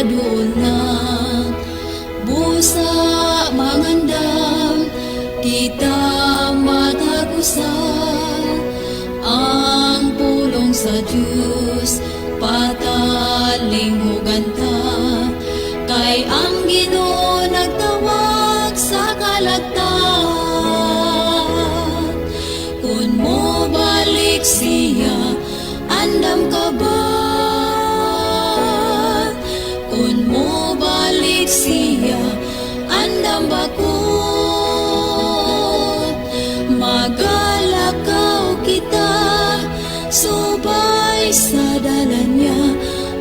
aduna busa mangandam kita matagusan ang pulong sa Diyos patalingugan ta kay ang Ginoo nagtawag sa kalagtan kun mo balik siya andam ka ba kun mo balik siya andam ba ko magalakaw kita subay sa dalan niya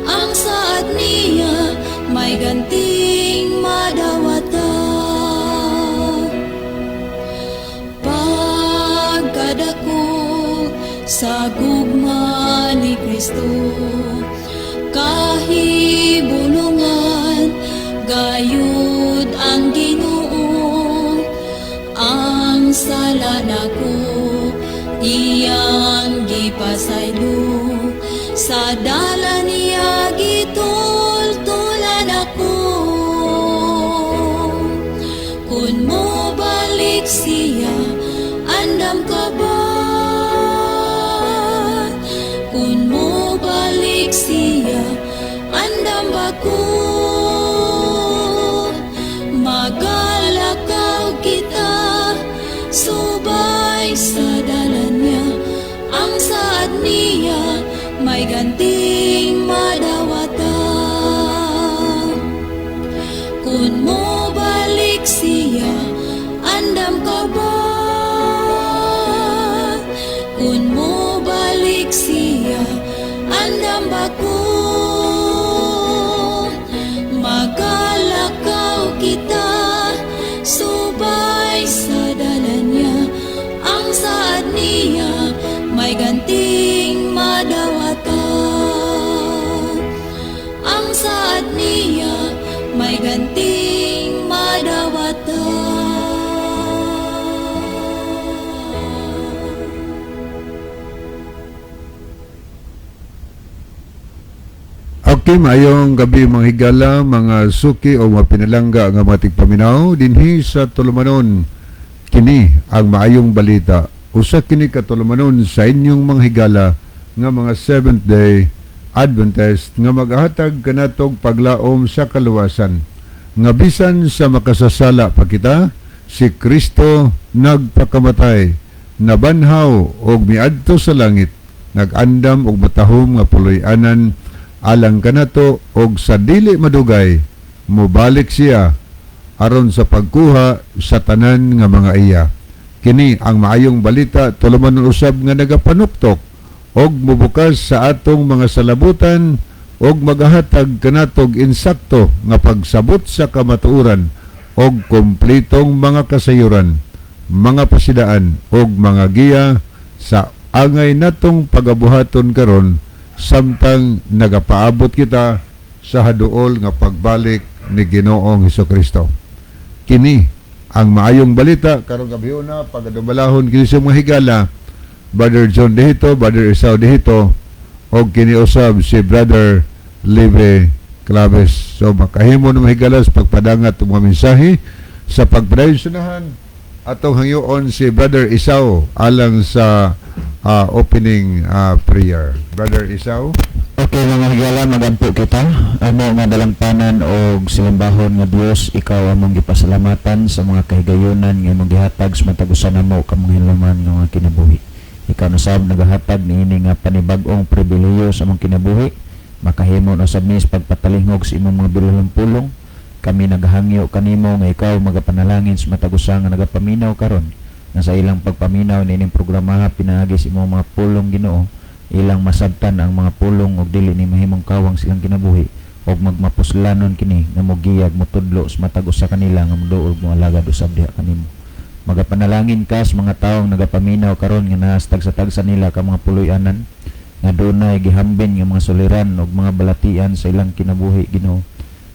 ang saad niya may ganting madawata pagkadako sa gugma ni Kristo kahibulungan gayud ang Ginoo ang sala nako iyang gipasaylo sa dalan niya gitultulan ako kun mo balik siya andam ka ba kun mo balik siya andam ba ko magalakaw kita subay sa dalan niya ang saad niya may ganting madawata kun mo balik siya andam ka ba kun mo balik siya andam ba ko magalakaw kita subay sa dalan niya ang saad niya may ganting madawata ang saad niya may ganting madawata. Okay, maayong gabi mga higala, mga suki o mga pinalangga nga mga tigpaminaw dinhi sa Tulumanon. Kini ang maayong balita. Usa kini katulumanon sa inyong mga higala nga mga Seventh Day Adventist nga maghatag kanatog paglaom sa kaluwasan. Nga bisan sa makasasala pa kita, si Kristo nagpakamatay, nabanhaw og miadto sa langit, nagandam og matahom nga puloy-anan alang kanato og sa dili madugay mobalik siya aron sa pagkuha sa tanan nga mga iya. Kini ang maayong balita tulumanon usab nga nagapanuktok og mubukas sa atong mga salabutan og magahatag kanatog insakto nga pagsabot sa kamatuoran og kumpletong mga kasayuran, mga pasidaan og mga giya sa angay natong pagabuhaton karon samtang nagapaabot kita sa haduol nga pagbalik ni Ginoong Hesukristo. Kini ang maayong balita karong gabi na pagadumalahon kini sa mga higala, Brother John Dehito, Brother Isao Dehito og kini usab si Brother Libre Claves. So makahimo ng mga higala sa pagpadangat ng mga mensahe sa pagpadayosunahan atong hangyoon si Brother Isao alang sa opening prayer. Brother Isao. Okay mga higala, magampo kita. Amo nga dalangtanan og silimbahon nga Dios, ikaw among gipasalamatan sa mga kahigayunan nga imong gihatag sa matagusan namo ka mga hinuman nga mga kinabuhi. Ikaw na sab nagahatag niini nga panibag-ong pribilehiyo sa among kinabuhi. Makahimo na sab mis pagpatalingog sa imong mga bilulong pulong. Kami naghangyo kanimo nga ikaw magapanalangin sa matagusan nga nagapaminaw karon. Na sa ilang pagpaminaw niining programa pinaagi sa imong mga pulong Ginoo, ilang masabtan ang mga pulong og dili ni mahimong kawang silang kinabuhi og magmapuslanon kini nga mogiyag motudlo sa matag usa kanila nga moduol mo alagad usab diha kanimo. Magapanalangin ka sa mga taong nagapaminaw karon nga nahastag sa tagsa nila ka mga puloy-anan nga dunay gihambin nga mga suliran og mga balatian sa ilang kinabuhi Ginoo.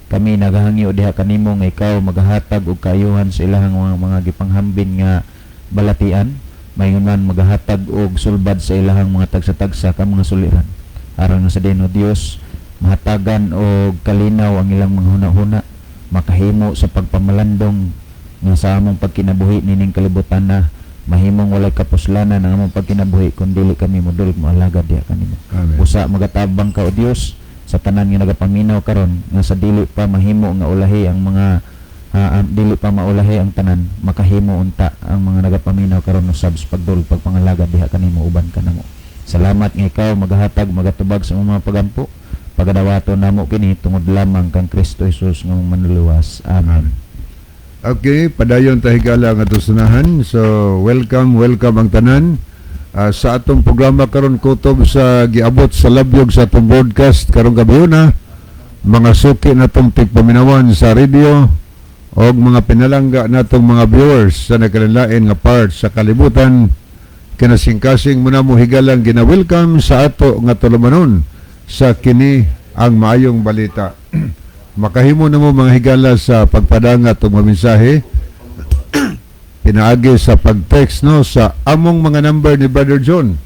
Kami naghangyo diha kanimo nga ikaw magahatag og kaayuhan sa ilang mga gipanghambin nga balatian, mayunan magahatag og sulbad sa ilahang mga tagsa-tagsa ka mga suliran. Aron sa dino Dios, mahatagan og kalinaw ang ilang mga huna-huna, makahimo sa pagpamalandong nga sa among pagkinabuhi nining kalibutan na mahimong walay kapuslanan ang among pagkinabuhi kung dili kami modul moalagad diha kanimo. Amen. Usa magatabang ka o Dios sa tanan nga nagapaminaw karon nga sa dili pa mahimo nga ulahi ang mga dili pa maulahi ang tanan, makahimo unta ang mga nagapaminaw karon usab sa pagdul pagpangalagad diha kanimo uban kanamo. Salamat nga ikaw magahatag magatubag sa mga pagampo, pagadawato namo kini tungod lamang kang Kristo Jesus nga manluwas. Amen. Okay, padayon ta higala nga tusunahan. So, welcome ang tanan. Sa atong programa karon kutob sa giabot sa labyog sa atong broadcast karong gabi na mga suki natong tigpaminawan sa radio o mga pinalangga natong mga viewers sa nagkalain nga part sa kalibutan kinasingkasing muna mo higalang gina-welcome sa ato nga tulumanon sa kini ang maayong balita. Makahimo na mo mga higala sa pagpadanga itong mga mensahe pinaagi sa pag-text no sa among mga number ni Brother John.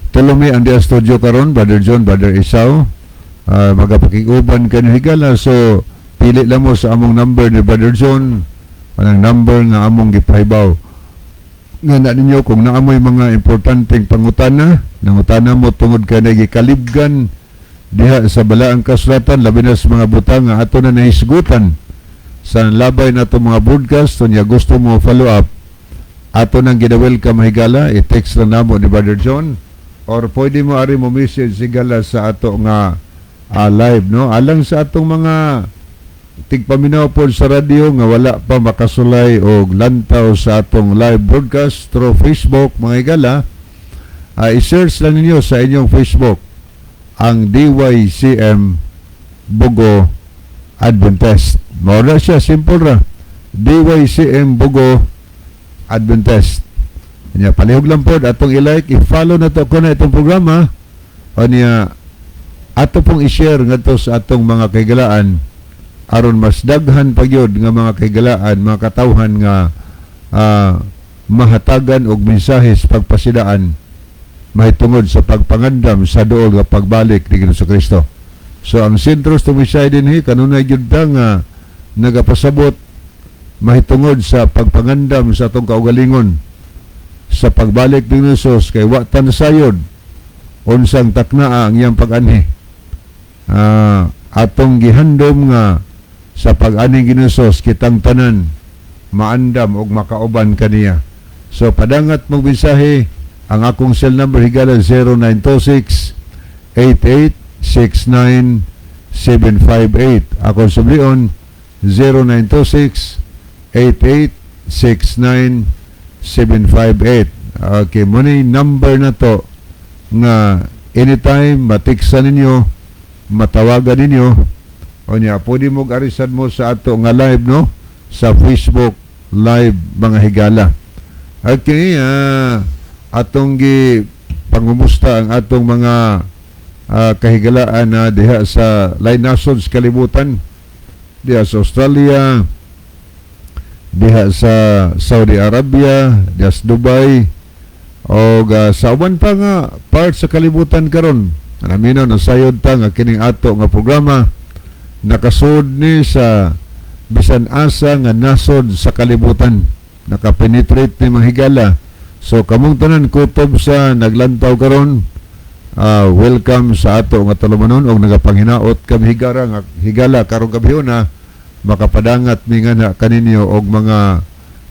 Tulumi ang dia studio karon Brother John, Brother Isaw, magapakiguban kayo higala. So pili lang mo sa among number ni Brother John, anang number nga among gipahibaw nga na ninyo kung naamoy mga importanteng pangutana, nangutana mo tungod kay nagikalibgan diha sa balaang kasulatan, labi na sa mga butang nga ato na nahisgutan sa labay na itong mga broadcast. So niya gusto mo follow up, ato nang gina-welcome higala, i-text lang namo ni Brother John or pwede mo ari mo message higala sa ato nga live no, alang sa atong mga tigpaminaw po sa radio nga wala pa makasulay o lantaw sa atong live broadcast through Facebook mga higala, i-search lang ninyo sa inyong Facebook ang DYCM Bugo Adventist. Mawala siya, simple ra. DYCM Bugo Adventist. Kanya palihog lang po atong i-like, i-follow na to ko na itong programa o niya ato pong i-share nga to sa atong mga kaigalaan aron mas daghan pa gyud nga mga kaigalaan, mga katawhan nga mahatagan og mensahe sa pagpasidaan mahitungod sa pagpangandam sa duol nga pagbalik ni Kristo. So ang sentro sa mensahe dinhi kanunay gyud nga nagapasabot mahitungod sa pagpangandam sa atong kaugalingon sa pagbalik ni Jesus kay wa tan sayod unsang taknaa ang iyang pag-anhi. Atong gihandom nga sa pag-ani ni Jesus kitang tanan maandam og makauban kaniya. So padangat mong mensahe. Ang akong cell number higala 0926-8869-758. Akong sublion 0926-8869-758. Okay, muna number na to nga anytime matiksan ninyo, matawagan ninyo o niya, pwede mo arisan mo sa ato nga live no sa Facebook live mga higala. Okay, atong gi pangumusta ang atong mga kahigalaan na diha sa lain nations kalibutan, diha sa Australia, diha sa Saudi Arabia, diha sa Dubai o sa uban pa nga part sa kalibutan karon. Naminaw na sayod ta nga kining ato nga programa nakasud ni sa bisan asa nga nasod sa kalibutan, nakapenetrate ni mga higala. So kamong tanan kutob sa naglantaw karon, welcome sa ato nga talumanon og nagapanghinaot kami higala karong gabi na makapadangat mi nga kaninyo og mga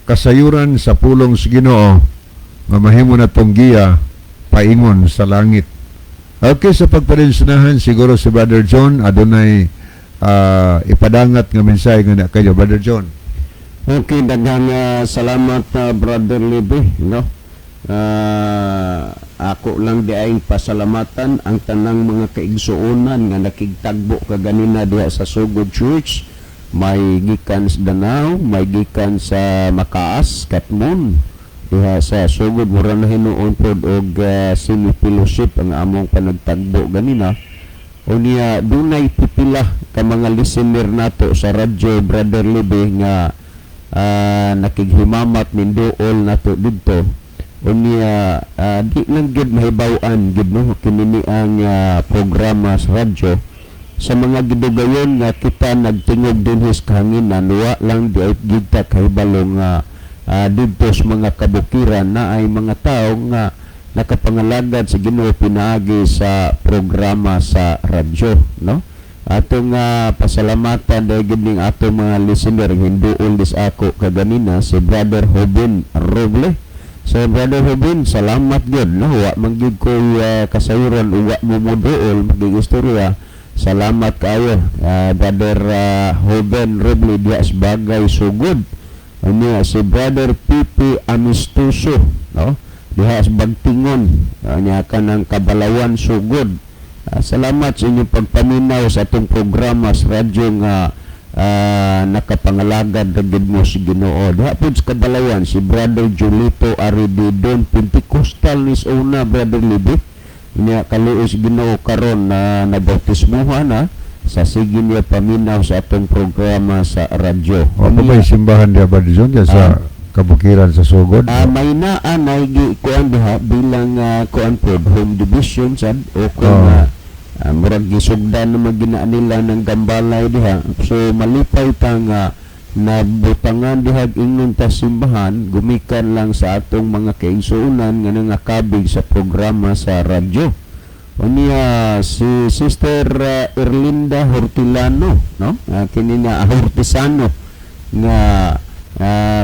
kasayuran sa pulong sa Ginoo nga mahimo na tong giya paingon sa langit. Okay, sa pagparinsunahan siguro si Brother John adunay ipadangat nga mensahe nga kayo Brother John. Okay, daghang salamat Brother Libby, no? Ako lang di ay pasalamatan ang tanang mga kaigsuonan nga nakigtagbo kaganina diha sa Sugod Church. May gikan sa Danau, may gikan sa Makaas, Katmon, diha sa Sugod mura na hinuon pod og semi-fellowship ang among panagtagbo ganina. O niya dunay pipila ka mga listener nato sa radyo Brother Libby nga nakighimamat minduol nato didto unya di lang gid mahibaw-an gid no kini ang programa sa radyo sa mga gidugayon nga kita nagtingog dinhi sa kahanginan, wa lang di gid ta kahibalo nga didto sa mga kabukiran na ay mga tao nga nakapangalagad sa Ginoo pinaagi sa programa sa radyo, no? Atong pasalamatan dahil gining atong mga listener hinduol dis ako kaganina si Brother Hobin Roble. So Brother Hobin, salamat gyud no, wa man gyud ko kasayuran wa mo moduol maging istorya. Salamat kayo Brother Hobin Roble diya bagay sugod. Ano si Brother Pipi Amistuso, no? Diha bagtingon nya kanang Kabalawan sugod. Salamat sa inyong pagpaminaw sa atong programa sa radyo nga nakapangalagad na gid mo si Ginoo. Diha pud sa Kabalawan si Brother Julito Arididon Pentecostal nis una Brother Libby. Niya kaluoy si Ginoo karon na nabautismohan na sa sige niya paminaw sa atong programa sa radyo. O pa may simbahan diya ba diyon sa kabukiran sa Sugod? May naan na kuan diha bilang kuan po home division sad o kung murag gisugdan na magina nila ng gambalay diha. So malipay ta nga nabutangan diha ingon ta simbahan gumikan lang sa atong mga kaigsuonan nga nangakabig sa programa sa radyo. Unya si Sister Erlinda Hortilano, no? Kini na Hortisano nga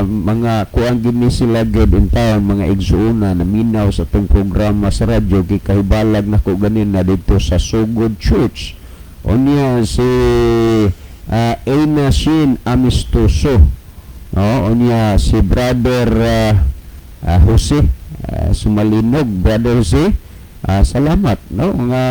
mga kuang gini sila gid in town mga igsuuna na minaw sa tong programa sa radyo kay kahibalag na ko ganin na dito sa Sugod Church. Unya si Aina Shin Amistoso, no? Unya si Brother Jose Sumalinog, Brother Jose, salamat, no? Nga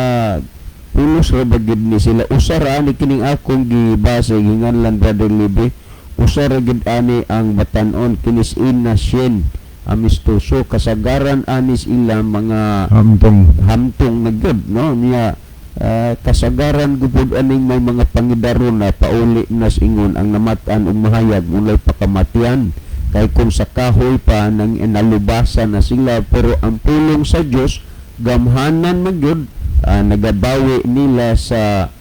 pulos ra bagid ni sila usara ni kining akong gibasa hinganlan Brother Libby. Usara gid ani ang batanon kinis Ina Shin Amistoso kasagaran anis ila mga hamtong na gud, no? Niya kasagaran gupod aning may mga pangidaron na pauli nas ingon ang namatan og mahayag mulay pakamatian kay kung sa kahoy pa nang inalubasan na sila pero ang pulong sa Dios gamhanan magyud nagabawi nila sa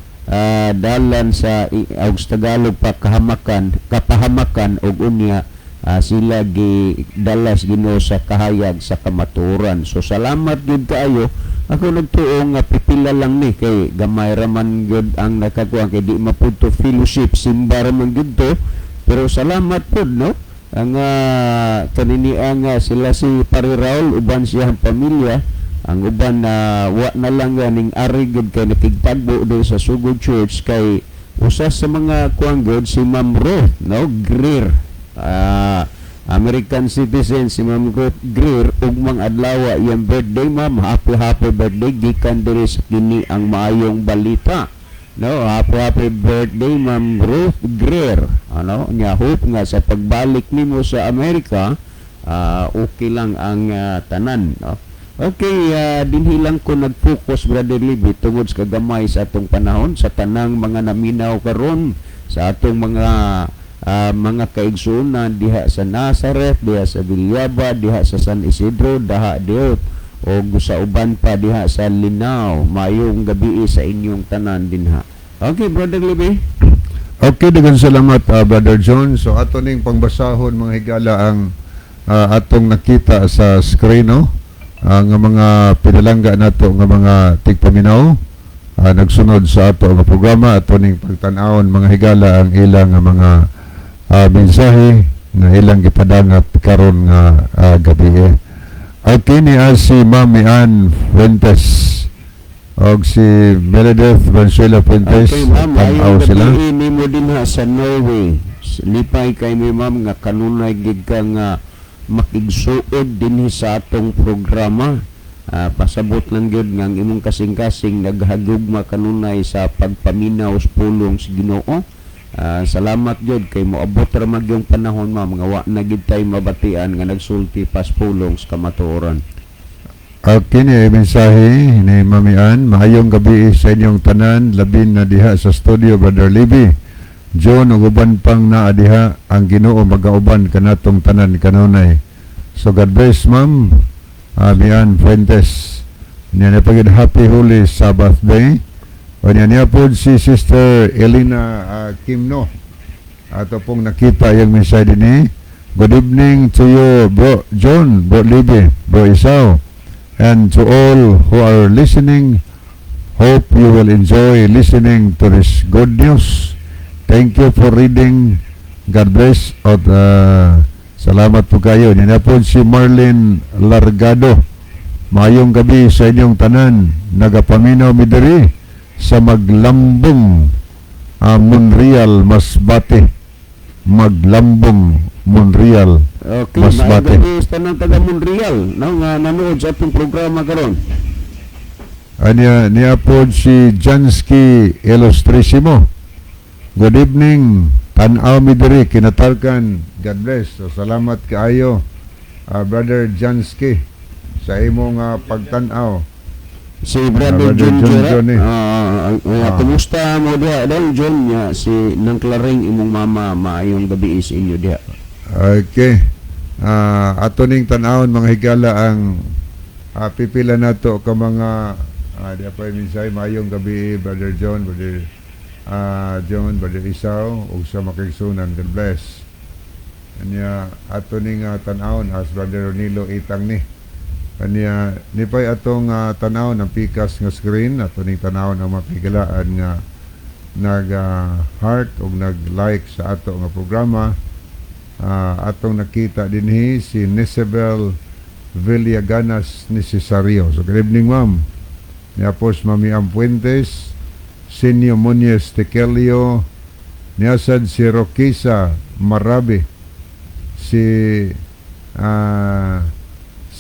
dalan sa Tagalog pa kapahamakan og unya sila gi dalas Ginoo sa kahayag sa kamatuoran. So salamat gid kaayo. Ako nagtuo nga pipila lang ni kay gamay ra man gud ang nakakuha kay di mapudto fellowship simba ra man gud to. Pero salamat pud no ang kanini ang sila si Pare Raul uban siyang pamilya. Ang uban na wa na lang ganing ari gud kay nakigtagbo do sa Sugod Church kay usa sa mga kuang gud si Ma'am Ruth, no? Greer. American citizen si Ma'am Ruth Greer ug mang adlaw iyang birthday ma'am. Happy birthday gikan diri sa kini ang maayong balita. No, happy birthday Ma'am Ruth Greer. Ano, nya hope nga sa pagbalik nimo sa Amerika okay lang ang tanan, no? Okay, dinhi lang ko nag-focus Brother Libby tungod sa kagamay sa atong panahon sa tanang mga naminaw karon sa atong mga kaigsuonan diha sa Nazareth, diha sa Villaba, diha sa San Isidro, diha diot o sa uban pa diha sa Linao. Mayong gabi sa inyong tanan dinha. Okay, Brother Libby. Okay, daghang salamat Brother John. So ato ning pangbasahon mga higala ang atong nakita sa screen, no? Nga mga pinalangga nato nga mga tigpaminaw nagsunod sa ato nga programa ato ning pagtan-awon mga higala ang ilang mga mensahe na ilang gipadangat karon nga gabi. Okay ni si Mami Ann Fuentes og si Meredith Valenzuela Fuentes. Okay, ma'am, tanaw sila. Ini mo din ha sa Norway. Lipay kay mi ma'am nga kanunay gid ka nga makigsuod dinhi sa atong programa. Pasabot lang gyud nga ang imong kasing-kasing naghagugma kanunay sa pagpaminaw sa pulong sa Ginoo. Salamat gyud kay moabot ra mag yung panahon ma'am nga wa na gid tay mabatian nga nagsulti pas pulong sa kamatuoran. Okay ni mensahe ni Mami Ann. Maayong gabi sa inyong tanan labin na diha sa studio Brother Libby. John ug uban pang naa diha ang Ginoo magauban kanatong tanan kanunay. So God bless ma'am. Mian Fuentes. Niya na pagid Happy Holy Sabbath Day. O niya po si Sister Elena Kimno. Ato pong nakita yung mensahe din eh. Good evening to you, Bro John, Bro Libby, Bro Isao, and to all who are listening. Hope you will enjoy listening to this good news. Thank you for reading. God bless. At salamat po kayo. Yan na po si Marlene Largado. Mayong gabi sa inyong tanan. Nagapaminaw midiri sa Maglambong, Monreal, Masbate. Maglambong, Monreal, Okay, Masbate. maayong gabi ng taga Monreal, no, nga nanood sa atong programa karon. Niya po si Jansky Ilustrisimo. Good evening. Tanaw midiri, kinatarkan. God bless. So, salamat kaayo, Brother Jansky, sa imong pagtanaw. Si Brother Brother John John eh. Kumusta mo diha dahil John ya si nang Claring imong mama maayong gabi sa inyo diha. Okay. Ato ning tanawon mga higala ang pipila nato ka mga di pa minsay mayong gabi Brother John, Brother John, Brother Isao ug sa makigsunan. God bless. Anya ato ning tanawon as Brother Ronilo Itang ni. Kanya nipay atong tanaw ng pikas nga screen, ato ning tanaw ng mapigalaan nga nag heart o nag-like sa ato nga programa. Atong nakita dinhi si Nisabel Villaganas ni Cesario. So good evening ma'am. Niapos Mami Ampuentes, Senyo Muñez Tekelio, niasad si Roquisa Marabe, si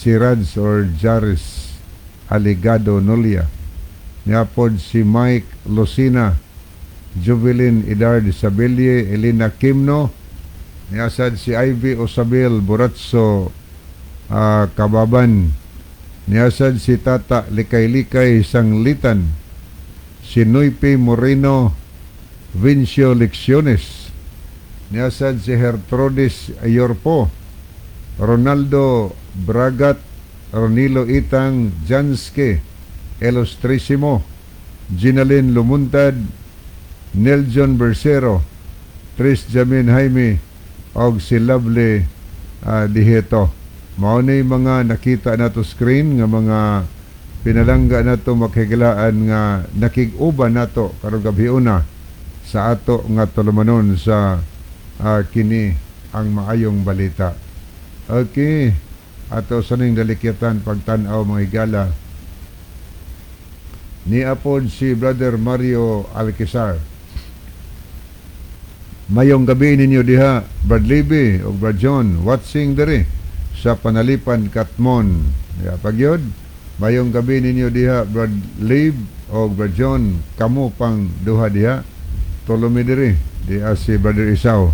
Rads or Jaris Aligado Nolia, niapod si Mike Lucina, Jubilin Idar de Sabelye, Elena Kimno, niasad si Ivy Osabel Buratso Kababan, niasad si Tata Likay-Likay Sanglitan, si Nuipe Moreno Vincio Lecciones, niasad si Hertrudis Ayorpo, Ronaldo Bragat, Ronilo Itang, Janske Ilustrisimo, Ginalyn Lumuntad, Nelson Bersero, Tris Jamin Jaime og si Lovely Diheto. Mao ni mga nakita nato screen nga mga pinalangga nato makigilaan nga nakig-uban nato karong gabiuna sa ato nga tulumanon sa kini ang maayong balita. Okay, ato sa ning dalikyatan pagtan-aw mga higala. Niapod si Brother Mario Alquizar. Mayong gabi ninyo diha, Brad Libby o Brad John, watching diri sa Panalipan, Katmon. Pagyod, mayong gabi ninyo diha, Brad Lib o Brad John, kamo pang duha diha, tulomi diri, diha si Brother Isao.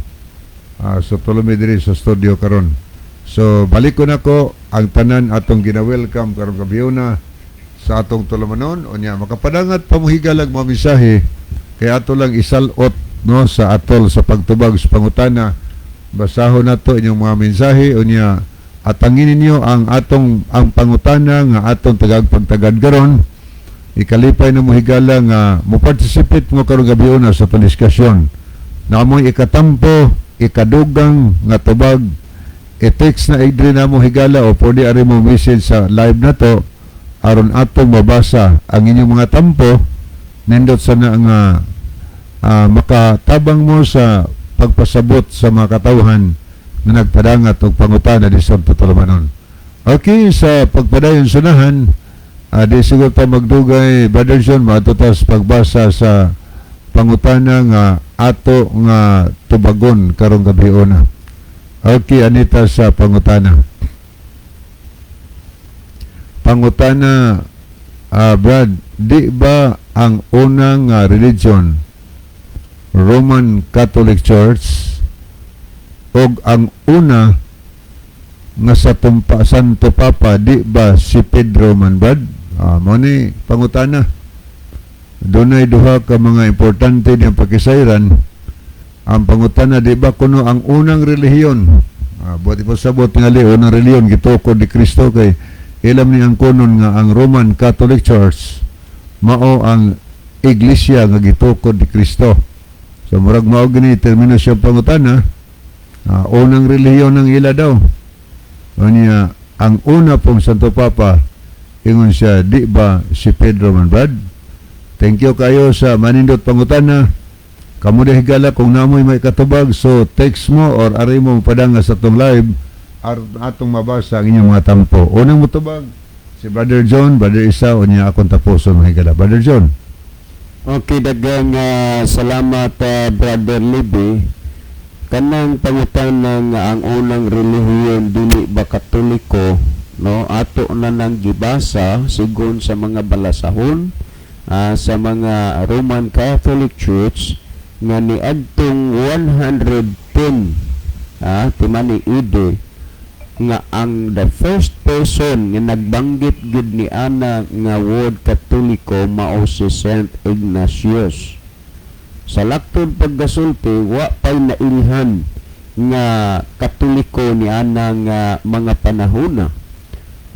So tulomi diri sa studio karon. So balik ko nako ang tanan atong gina-welcome karong gabiuna sa atong tulumanon unya makapadangat pamuhigalag mga mensahe kay ato lang isalot no sa atol sa pagtubag sa pangutana. Basahon nato inyong mga mensahe unya atangin ninyo ang pangutana nga atong tagagpagtagad karon. Ikalipay na mohigala nga mo participate mo karong gabiuna sa diskusyon. Namoy ikatampo, ikadugang nga tubag i-text na idri na mo higala o pwede ari mo message sa live na to aron atong mabasa ang inyong mga tampo nindot sa na nga makatabang mo sa pagpasabot sa mga katawhan na nagpadangat og pangutana di sa tutulumanon. Okay, sa pagpadayon sunahan di siguro ta magdugay Brother John matutas pagbasa sa pangutana nga ato nga tubagon karong gabiuna. Okay, anita sa pangutana. Pangutana, Brad, di ba ang unang religion, Roman Catholic Church, o ang una nga sa Santo Papa, di ba si Pedro man, Brad? Mo ni pangutana. Dunay duha ka mga importante niyang pakisayran. Ang pangutana, di ba kuno ang unang relihiyon? Buti po sabot nga unang relihiyon, gitukod ni Kristo kay ilam ni ang kunon nga ang Roman Catholic Church mao ang iglesia nga gitukod ni Kristo. So murag mao gini termino siya pangutana, unang relihiyon ng ila daw. Unya ang una pong Santo Papa ingon siya, di ba si Pedro man Brad? Thank you kayo sa manindot pangutana. Kamu di higala kung namoy may katubag, so text mo or ari mo padanga sa atong live atong mabasa ang inyong mga tampo. Unang mutubag si Brother John, Brother Isa, o niya akong tapuson mga higala. Brother John. Okay, dagang salamat Brother Libby. Kanang pangutana nga ang unang relihiyon dili ba Katoliko, no? Ato na nang gibasa sigon sa mga balasahon sa mga Roman Catholic Church nga niadtong 110 timani ide nga ang the first person nga nagbanggit gud ni ana nga word Katoliko mao si Saint Ignatius. Sa laktod paggasulti wa pay nailhan nga Katoliko ni ana nga mga panahona.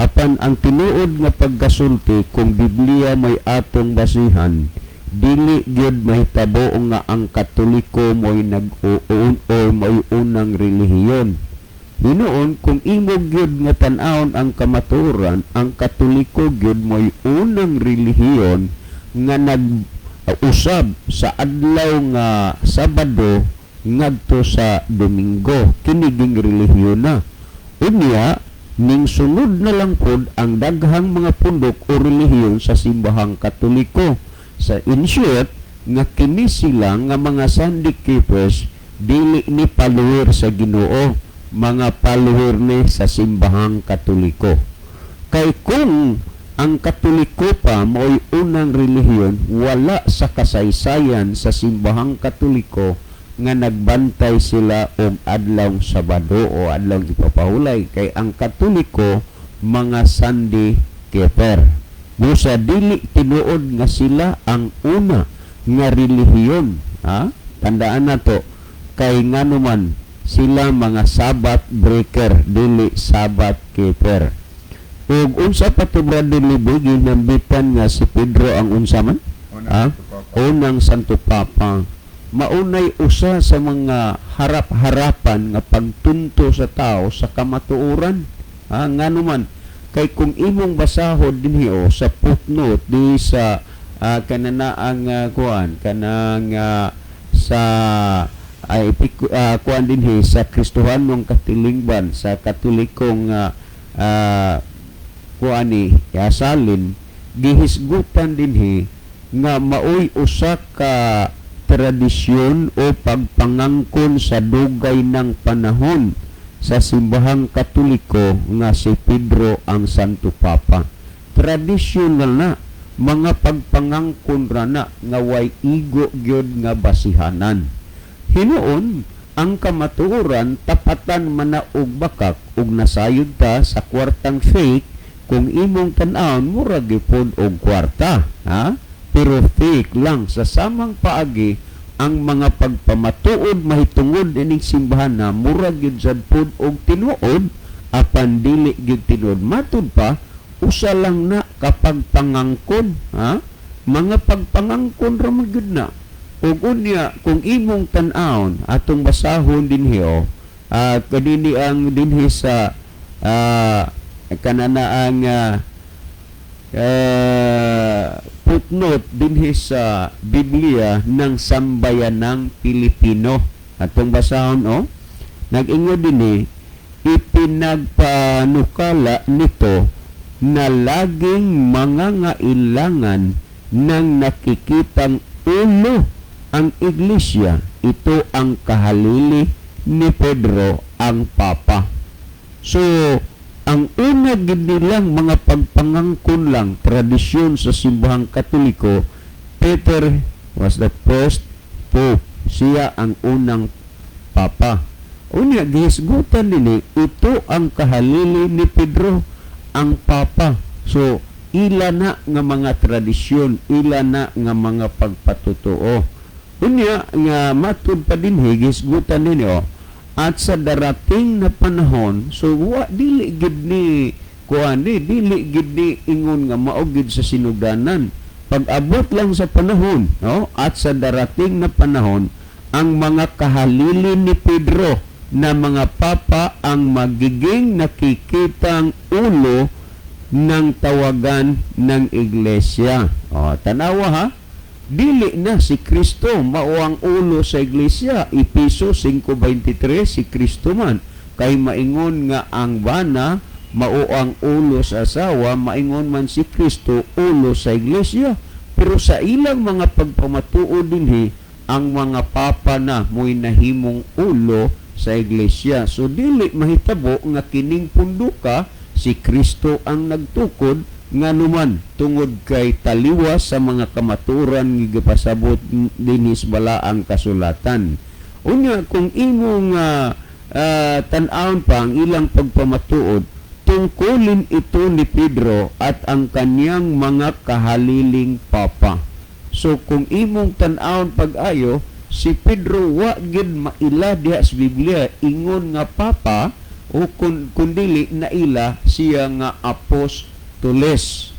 Apan ang tinuod nga paggasulti kung Biblia may atong basihan, dili gyud mahitabo nga ang Katoliko mo'y nag-uun o may unang relihiyon. Hinoon kung imo gyud nga tan-awon ang kamaturan, ang Katoliko gyud mo'y unang relihiyon nga nag-usab sa adlaw nga Sabado ngadto sa Domingo. Kini ging relihiyon na. Unya ning sunod na lang pod ang daghang mga pundok o relihiyon sa simbahang Katoliko. Sa in short, nga kini sila nga mga Sunday keepers dili ni follower sa Ginoo, mga follower ni sa simbahang Katoliko. Kay kung ang Katoliko pa mo'y unang relihiyon, wala sa kasaysayan sa simbahang Katoliko nga nagbantay sila og adlaw Sabado o adlaw ipapahulay. Kay ang Katoliko mga Sunday keeper. Busa dili tinuod nga sila ang una nga relihiyon. Tandaan nato, kay nganuman sila mga Sabbath breaker, dili Sabbath keeper. Ug unsa pa to Brother Libby, ginambitan nga si Pedro ang unsa man? Unang Santo Papa. Maunay usa sa mga harap-harapan nga pagtunto sa tao sa kamatuoran. Nganuman kay kung imong basahod dinhi sa footnote di sa kananaang kuan kanang sa kuan dinhi sa Kristohanong Katilingban sa Katolikong kuan ni yasalin gihisgutan dinhi nga maoy usa ka tradisyon o pagpangangkon sa dugay ng panahon sa simbahang Katoliko nga si Pedro ang Santo Papa. Tradisyonal na mga pagpangangkon ra na nga way igo gyud nga basihanan. Hinoon ang kamatuoran tapatan man na og bakak ug nasayod ta sa kwartang fake kung imong tan-awon mura gyud og kwarta, pero fake lang sa samang paagi. Ang mga pagpamatuod mahitungod ining simbahan na mura gyud sad pod og tinuod apan dili gyud tinuod matud pa usa lang na kapag pangangkon, mga pagpangangkon ra magyud na. Ug unya kung imong tan-awon atong basahon dinhi kanini ang dinhi sa kananaang footnote dinhi sa Biblia ng Sambayanang Pilipino. Atong basahon nag-ingon dinhi ipinagpanukala nito na laging mangangailangan ng nakikitang ulo ang iglesia. Ito ang kahalili ni Pedro ang Papa. So ang una gid nilang mga pagpangangkon lang tradisyon sa simbahang Katoliko, Peter was the first pope. Siya ang unang papa. Unya gihisgutan nini ito ang kahalili ni Pedro ang papa. So ila na nga mga tradisyon, ila na nga mga pagpatutuo. Unya nga matud pa dinhi gihisgutan nini at sa darating na panahon, so dili gid ni kuan dili gid ni ingon nga mao gid sa sinugdanan. Pag-abot lang sa panahon, no, at sa darating na panahon, ang mga kahalilin ni Pedro na mga papa ang magiging nakikitang ulo ng tawagan ng iglesia. Tanawa ha, dili na si Kristo mao ang ulo sa iglesia. Efeso 5:23, si Kristo man. Kay maingon nga ang bana mao ang ulo sa asawa, maingon man si Kristo ulo sa iglesia. Pero sa ilang mga pagpamatuo dinhi, ang mga papa na mo'y nahimong ulo sa iglesia. So dili mahitabo nga kining punduka si Kristo ang nagtukod nga numan tungod kay taliwas sa mga kamaturan nga gipasabot dinhi sa balaang kasulatan. Unya kung imong tan-awon pa ang ilang pagpamatuod, tungkulin ito ni Pedro at ang kanyang mga kahaliling papa. So kung imong tan-awon pag-ayo, si Pedro wa gid maila diha sa Biblia ingon nga papa o kundili na ila siya nga apostoles.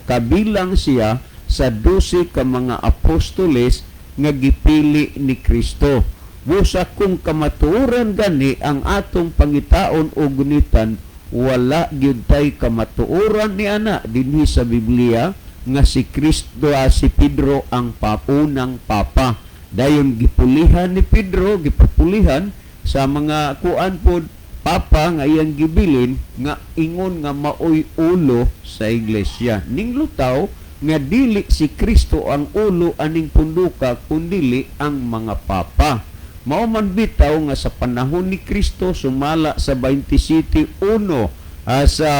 Kabilang siya sa 12 ka mga apostoles nga gipili ni Kristo. Busa kung kamatuoran gani ang atong pangitaon o gunitan, wala gyud tay kamatuoran ni ana dinhi sa Biblia nga si Kristo si Pedro ang unang papa. Dayon gipulihan ni Pedro, gipapulihan sa mga kuan pod papa nga iyang gibilin nga ingon nga maoy ulo sa iglesia. Ning lutaw nga dili si Kristo ang ulo aning punduka kundili ang mga papa. Mao man bitaw nga sa panahon ni Kristo sumala sa 27:1 sa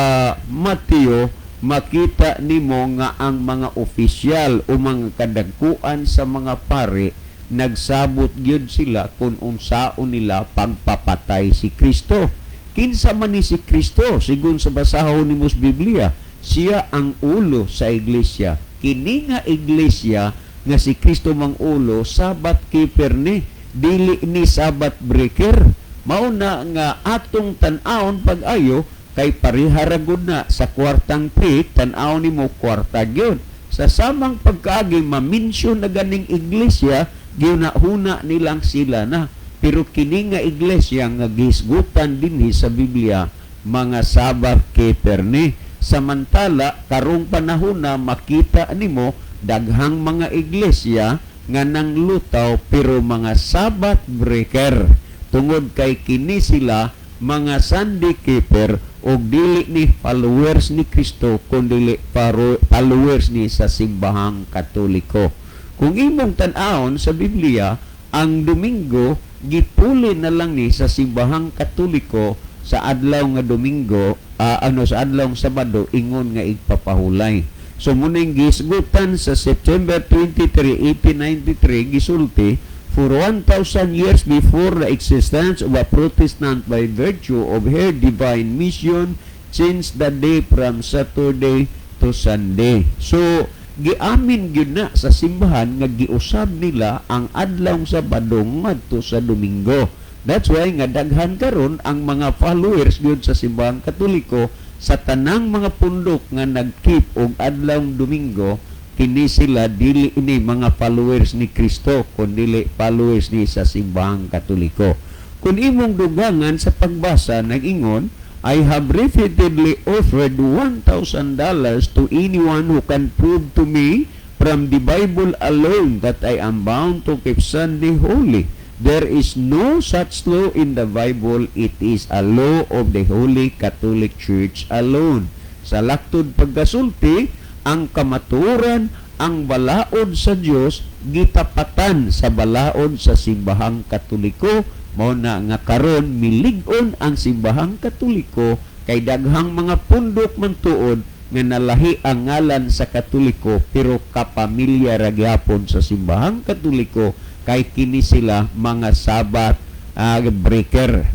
Mateo, makita nimo nga ang mga opisyal o mga kadagkuan sa mga pare nagsabot gyud sila kung unsaon nila pagpapatay si Kristo. Kinsa man ni si Kristo sigon sa basahon nimo sa Biblia, siya ang ulo sa iglesia. Kini nga iglesia nga si Kristo mang ulo, sabat keeper ni, dili ni sabat breaker. Mao na nga atong tan-awon pag-ayo kay pariharagod na sa kwartang pit, tan-awon nimo kwarta gyud. Sa samang pagkaagi ma-mention na ganing iglesia, ginahuna nilang sila na. Pero kini nga iglesia nga gisgutan dinhi sa Biblia, mga sabat keeper ni. Samantala karong panahon na makita nimo daghang mga iglesia nga nanglutaw pero mga sabat breaker. Tungod kay kini sila mga Sunday keeper o dili ni followers ni Kristo kundi followers ni sa simbahang Katoliko. Kung imong tan-awon sa Biblia, ang Domingo gipuli na lang ni sa simbahang Katoliko sa adlaw nga Domingo, sa adlaw nga Sabado ingon nga igpapahulay. So muning gisgutan sa September 23, 1893 gisulti, for 1,000 years before the existence of a Protestant by virtue of her divine mission, changed the day from Saturday to Sunday. So giamin gyud na sa simbahan nga giusab nila ang adlaw Sabado ngadto sa Domingo. That's why nga daghan karon ang mga followers gyud sa simbahang Katoliko sa tanang mga pundok nga nagkeep og adlaw Domingo. Kini sila dili ini mga followers ni Kristo kundi followers ni sa simbahang Katoliko. Kung imong dugangan sa pagbasa nag-ingon, I have repeatedly offered $1,000 to anyone who can prove to me from the Bible alone that I am bound to keep Sunday holy. There is no such law in the Bible. It is a law of the Holy Catholic Church alone. Sa laktod pagkasulti, ang kamatuoran, ang balaod sa Dios gitapatan sa balaod sa simbahang Katoliko. Mao na nga karon milig-on ang simbahang Katoliko kay daghang mga pundok man tuod nga nalahi ang ngalan sa Katoliko pero kapamilya ra gyapon sa simbahang Katoliko kay kini sila mga sabat breaker,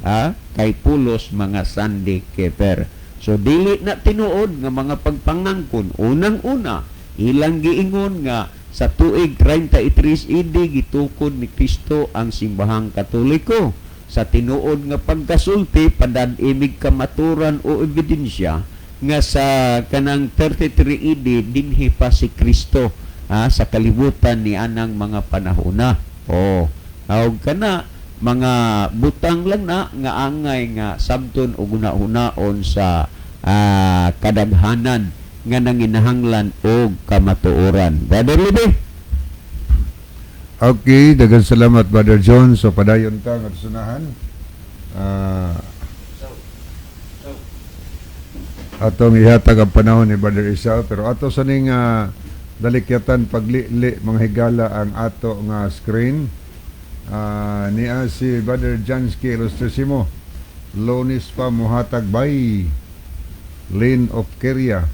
kay pulos mga Sunday keeper. So dili na tinuod nga mga pagpangangkon. Unang-una ilang giingon nga sa tuig 33 AD gitukod ni Kristo ang simbahang Katoliko. Sa tinuod nga pagkasulti padad-imig kamaturan o ebidensya nga sa kanang 33 AD dinhi pa si Kristo sa kalibutan ni anang mga panahona. Og kana mga butang lang na nga angay nga sabton o guna-unaon sa kadaghanan nga nanginahanglan og kamatuoran. Brother Libby? Okay, daghang salamat Brother John. So padayon ta nga sunahan. Atong ihatag ang panahon ni Brother Isao, pero ato sa ning dalikyatan paglili mga higala ang ato nga screen. Niya si Brother Jansky Ilustrasimo, Lonis pa muhatag by Lane of Keria.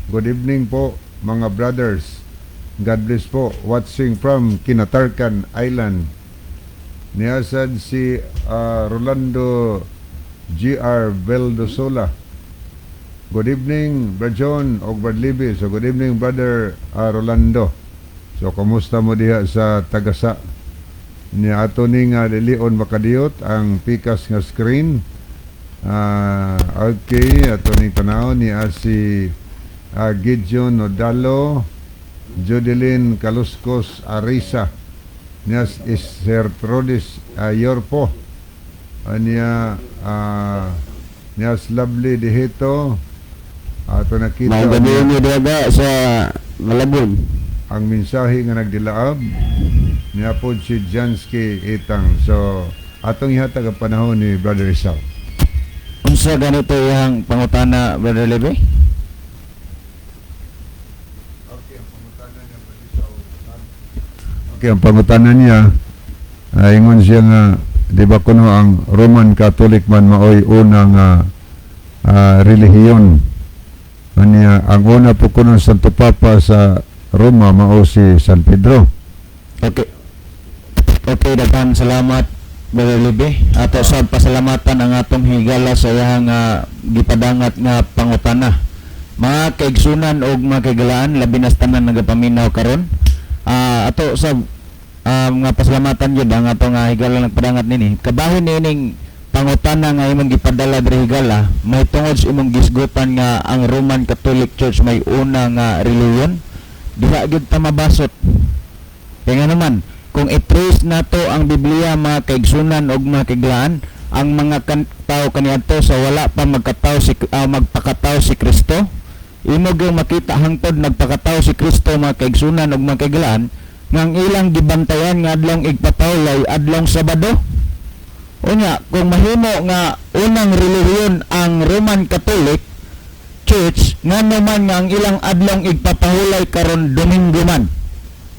Good evening po mga brothers. God bless po. Watching from Kinatarkan Island. Niasad si Rolando G.R. Veldosola. Good evening, Brother John o Brother Libby. So, good evening, Brother Rolando. So, kumusta mo diha sa Tagasa? Ni ato ni nga Lilion Makadiyot ang pikas nga screen. Okay, ato ni tanaw ni si Gideon Nodalo, Jodelyn Kaluskos Arisa, niya is Sir Trodis Yorpo, niya lovely dihito. Ato nakita Maugabihan niyo diba sa Malabon ang mensahe nga nagdilaab niya po si Jansky Itang. So atong ihatag ang panahon ni Brother Rizal. Unsa ganito yang pangutana, Brother Libby? Okay, ang pangutanan niya, ingon siya nga, di ba kuno ang Roman Catholic man maoy unang relihiyon. Ang una po kuno Santo Papa sa Roma mao si San Pedro. Okay. Okay, daghang salamat, Brother Libby. Ato sa pasalamatan ang atong higala sa iyang gipadangat nga pangutana. Mga kaigsunan og mga kaigalaan, labi na tanan nagapaminaw karon. Ato sa nga pasalamatan yun ang ato nga higala nagpadangat nini. Kabahin nining pangutana nga imong gipadala diri higala, may tungod sa imong gisgutan nga ang Roman Catholic Church may una nga relihiyon. Diha gyud ta mabasot. Kaya naman, kung i-trace nato ang Biblia mga kaigsunan og mga kaigalaan, ang mga tao kaniadto sa wala pa magpakataw si Kristo, imo gyud makita hangtod nagpakataw si Kristo mga kaigsunan og mga kaigalaan, ngang ilang gibantayan nga adlong igpatawlay adlong Sabado. Unya, kung mahimo nga unang relihiyon ang Roman Catholic Church, nga naman nga ang ilang adlong igpapahulay karon Domingo man.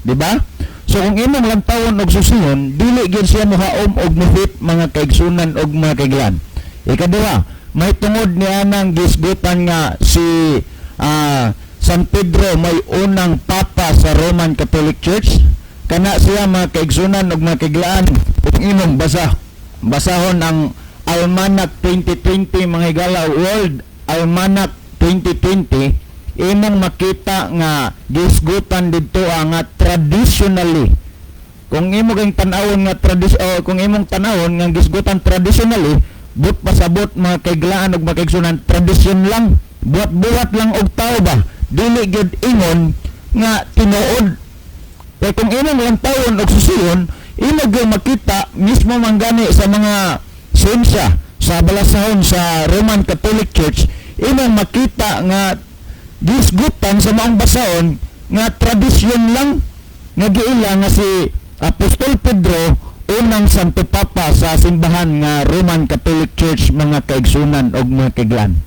Di ba? So kung imong lantawon og susiyon, dili gyud siya mohaom og muhit mga kaigsunan og mga kaigalaan. Ikaduha, may tungod niya nang gisgutan nga si San Pedro may unang papa sa Roman Catholic Church. Kana siya mga kaigsunan og mga kaigalaan. Kung imong basahon ang Almanac 2020 mga higala, World Almanac 2020, imong makita nga gisgutan didto nga traditionally. Kung imo kang tan-awon nga kung imong tan-awon nga gisgutan traditionally, but pasabot mga kaiglaan og mga kaigsunan, tradisyon lang, buhat-buhat lang og tao ba, dili gyud ingon nga tinuod. Kaya kung imong lang tawon og susiyon, imo gyud makita mismo man gani sa mga siyensya sa balasahon sa Roman Catholic Church, imong makita nga gisgutan sa maong basahon nga tradisyon lang nga giila nga si Apostol Pedro unang Santo Papa sa simbahan nga Roman Catholic Church mga kaigsunan og mga kaigalaan.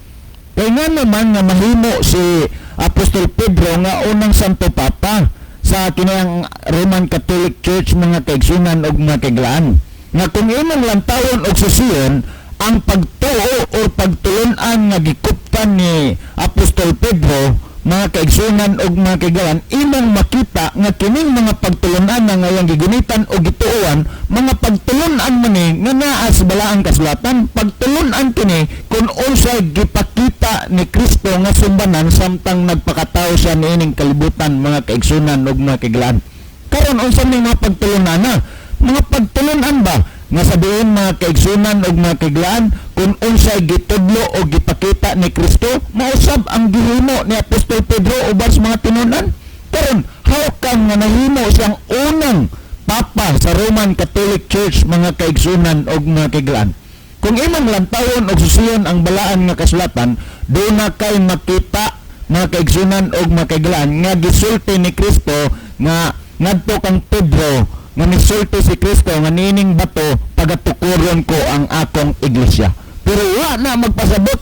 Kaya nga naman nga mahimo si Apostol Pedro nga unang Santo Papa sa kinang Roman Catholic Church mga kaigsunan og mga kaigalaan. Nga kung imong lantawon og susiyon, ang pagtuo o pagtulunan nga gikuptan ni Apostol Pedro mga kaigsunan og mga kaigalaan, imong makita nga kining mga pagtulunan nga ngayang gigunitan o gituoan, mga pagtulunan man ni nga naa sa balaang kasulatan, pagtulunan kini kung unsay gipakita ni Kristo nga sumbanan samtang nagpakatawo siya niining kalibutan mga kaigsunan og mga kaigalaan. Karon unsa may mga pagtulunan na? Mga pagtulunan ba nga sabihin mga kaigsunan og mga kaigalaan, kung unsay gitudlo o gipakita ni Kristo, mausab ang gihimo ni Apostol Pedro uban sa mga tinunan. Karon how come nga nahimo siyang unang papa sa Roman Catholic Church, mga kaigsunan og mga kaiglaan? Kung imong lantawon og susiyon ang balaan nga kasulatan, do na kay makita, mga kaigsunan og mga kaiglaan, nga gisulti ni Kristo nga ngadto kang Pedro nga misulti si Kristo nga nining bato pagatukuron ko ang akong iglesia. Pero wa na magpasabot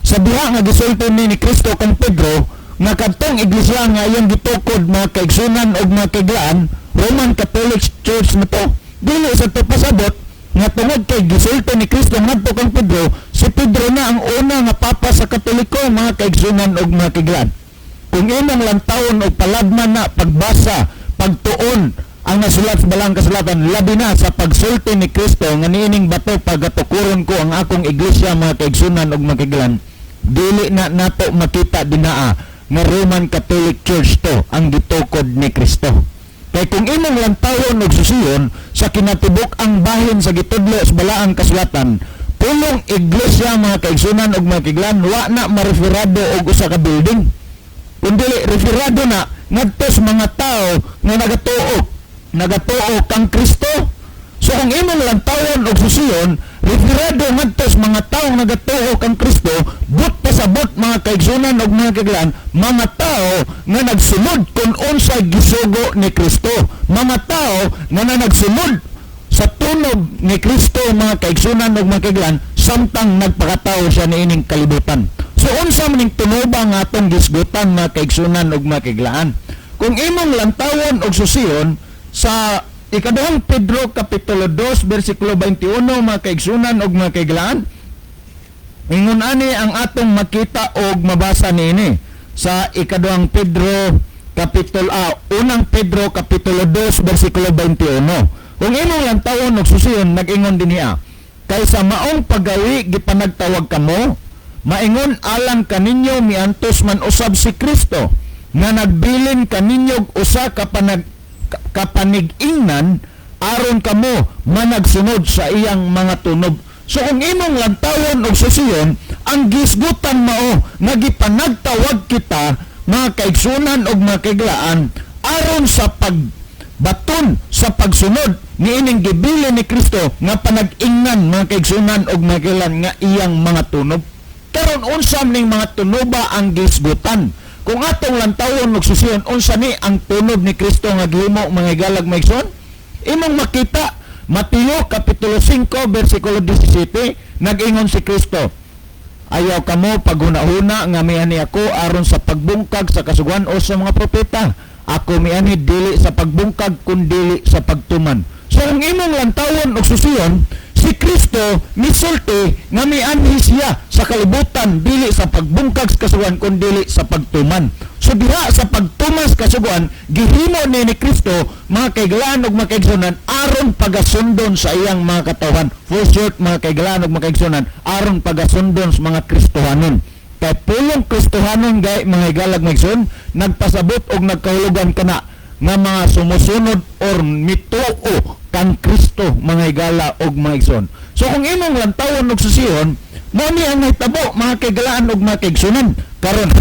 sa diha nga gisulti ni Kristo kang Pedro nga kadtong iglesia nga iyang gitukod, mga kaigsunan og mga kaiglaan, Roman Catholic Church na to. Dili sa to pasabot nga tungod kay gisulti ni Kristo ngadto kang Pedro, si Pedro na ang una nga papa sa Katoliko, mga kaigsunan og mga kaiglaan. Kung imong lantawon og palabman na pagbasa, pagtuon ang nasulat sa balang kasulatan, labi na sa pagsulti ni Kristo nga niining bato pagatukuron ko ang akong iglesia, mga kaigsunan og mga kaiglaan, dili na nato makita dinaa nga Roman Catholic Church to ang gitukod ni Kristo. Kay kung imong lantawon og susiyon sa kinatibuk ang bahin sa gitudlo sa balaang kasulatan, pulong iglesia, mga kaigsunan og mga kaiglaan, wa na mareferado og usa ka building, kundi referado na ngadto sa mga tao nga nagatuo kang Kristo. So kung imong lantawon og susiyon, referado ngadto sa mga tao nga nagatuo kang Kristo, but pasabot, mga kaigsunan og mga kaiglaan, mga tao nga nagsunod kung unsay gisugo ni Kristo, mga tao nga nagsunod sa tunog ni Kristo, mga kaigsunan og mga kaiglaan, samtang nagpakatao siya niining kalibutan. So unsa man ning tunoba nga atong gisgutan, mga kaigsunan og mga kaiglaan? Kung imong lantawon og susiyon sa ikaduhang Pedro kapitulo 2 bersikulo 21, mga kaigsunan og mga kaiglaan, ingon ani ang atong makita og mabasa niini sa ikaduhang Pedro unang Pedro kapitulo 2 bersikulo 21. Kung imong lantawon og susiyon, nag-ingon dinhiya, kaysa maong paggawi gipanagtawag kamo, maingon alang kaninyo miantos man usab si Kristo, nga nagbilin kaninyog usa ka kapanig-ingnan aron kamo managsunod sa iyang mga tunog. So kung imong lantawon og susiyon, ang gisgutan mao nga gipanagtawag kita, mga kaigsunan og mga kaiglaan, aron sa pagbaton sa pagsunod niining gibilin ni Kristo nga panag-ingnan, mga kaigsunan og mga kaiglaan, nga iyang mga tunog. Karon unsa ning mga tunoba ang gisgutan? Kung atong lantawon og susiyon, unsa ni ang tunog ni Kristo nga gihimo, mga galag maigsoon? Imong makita Mateo kapitulo 5 bersikulo 17, nag-ingon si Kristo, ayaw kamo paghuna-huna nga miani ako aron sa pagbungkag sa kasuguan o sa mga propeta. Ako miani dili sa pagbungkag kundi sa pagtuman. So ang imong lantawon og susiyon, si Kristo misulti nga mianhi siya sa kalibutan dili sa pagbungkag sa kasuguan kundi sa pagtuman. So diha sa pagtumas kasuguan, gihimo ni Kristo, mga kaiglaan ug mga kaigsunan, aron pagasundon sa iyang mga katawhan. For short, mga kaiglaan ug mga kaigsunan, aron pagasundon sa mga Kristohanon. Kay pulong Kristohanon gay mga galag maigsoon, nagpasabot og nagkahulugan kana nga mga sumusunod or mituo kang Kristo, mga igala og mga igsoon. So kung imong lantawon og susiyon, mo ni ang nahitabo, mga kaigalaan og mga kaigsunan. Karon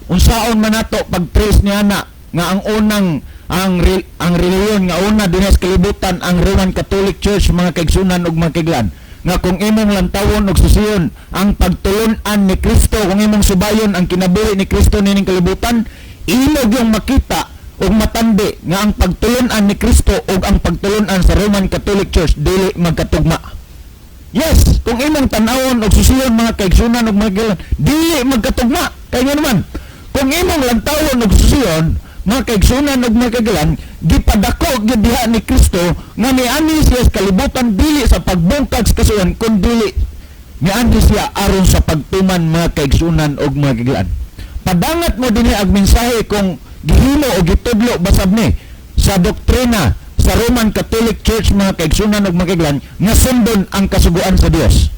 unsaon man nato pag-trace niya na nga ang unang ang reliyon nga una dinhi sa kalibutan ang Roman Catholic Church, mga kaigsunan og mga kaiglaan, nga kung imong lantawon og susiyon ang pagtulon-an ni Kristo, kung imong subayon ang kinabuhi ni Kristo nining kalibutan, imong yung makita ug matandi nga ang pagtulon-an ni Kristo ug ang pagtulon-an sa Roman Catholic Church dili magkatugma. Yes, kung imong tan-awon og susiyon, mga kaigsunan ug mga kaiglaan, dili magkatugma. Kaya naman, kung imong lantawon og susiyon, mga kaigsunan ug mga kaiglaan, gipadako gyud diha ni Kristo nga miani siya sa kalibutan dili sa pagbungkag sa kasuhan kundi miani siya aron sa pagtuman, mga kaigsunan ug mga kaiglaan. Padangat mo dinhi ang mensahe kung gihimo o gitudlo basab ni sa doktrina sa Roman Catholic Church, mga kaigsunan ug mga kaiglaan, nga sundon ang kasuguan sa Dios.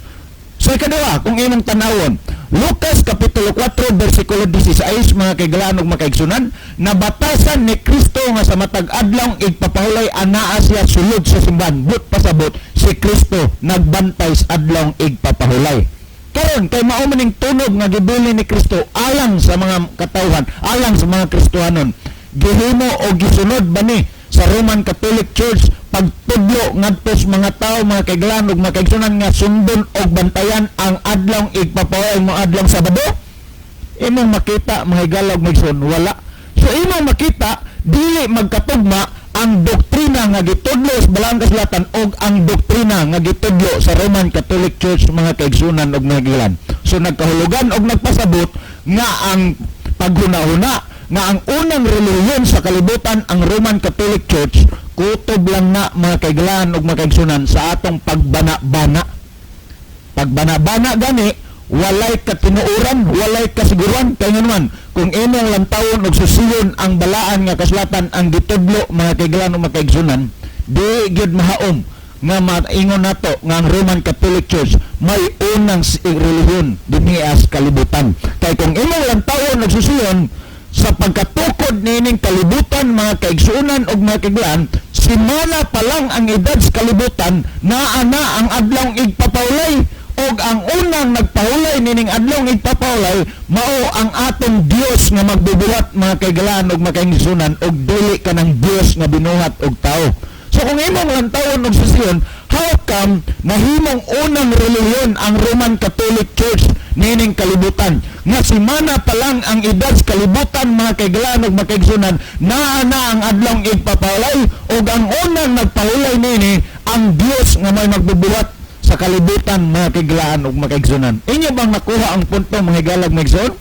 Sa Sa ikaduha, kung imong tanawon, Lucas Kapitulo 4, versikulo 16, mga kaigalaan ug mga kaigsunan, nabatasan ni Kristo nga sa matag adlaw igpapahulay anaa siya sulod sa simbahan. But pasabot, si Kristo nagbantay sa adlaw igpapahulay. Karon kay mao maning tunog nga gibili ni Kristo alang sa mga katawhan, alang sa mga Kristohanon. Gihimo o gisunod ba ni sa Roman Catholic Church pagtudlo ngadto sa mga tao, mga kaigalaan ug mga kaigsunan nga sundon og bantayan ang adlaw igpapahulay mo adlaw Sabado? Imong makita mga higala ug maigsoon, wala. So imong makita dili magkatugma ang doktrina nga gitudlo sa Balang Kasulatan ug ang doktrina nga gitudlo sa Roman Catholic Church, mga kaigsunan ug mga higala. So nagkahulugan og nagpasabot nga ang paghuna-huna nga ang unang relihiyon sa kalibutan, ang Roman Catholic Church, kutob lang na mga kaigalaan ug mga kaigsunan sa atong pagbana-bana. Pagbana-bana gani, walay katinuoran, walay kasiguran. Kaya naman, kung imong lantawon ug susiyon ang balaan nga kasulatan ang gitudlo, mga kaigalaan ug mga kaigsunan, di gyud mahaom nga maingon nato nga ang Roman Catholic Church may unang relihiyon dinhi as kalibutan. Kay kung imong lantawon ug susiyon sa pagkatukod nining kalibutan, mga kaigsuunan ug mga kaigalaan, simana pa lang ang edad sa kalibutan naa na ang adlaw igpapahulay, og ang unang nagpahulay nining adlaw igpapahulay mao ang atong Dios nga magbubuhat, mga kaigalaan ug mga kaigsuunan, og dili ka ng Dios nga binuhat og tao. So kung imong lantawon og susiyon, how come nahimong unang relihiyon ang Roman Catholic Church nining kalibutan? Nga simana pa lang ang edad sa kalibutan, mga kaigalaan ug mga kaigsuunan, naa na ang adlaw igpapahulay, ug ang unang nagpahulay nini ang Dios nga may magbubuhat sa kalibutan, mga kaigalaan ug mga kaigsuunan. Inyo bang nakuha ang punto, mga higala ug mga kaigsuon?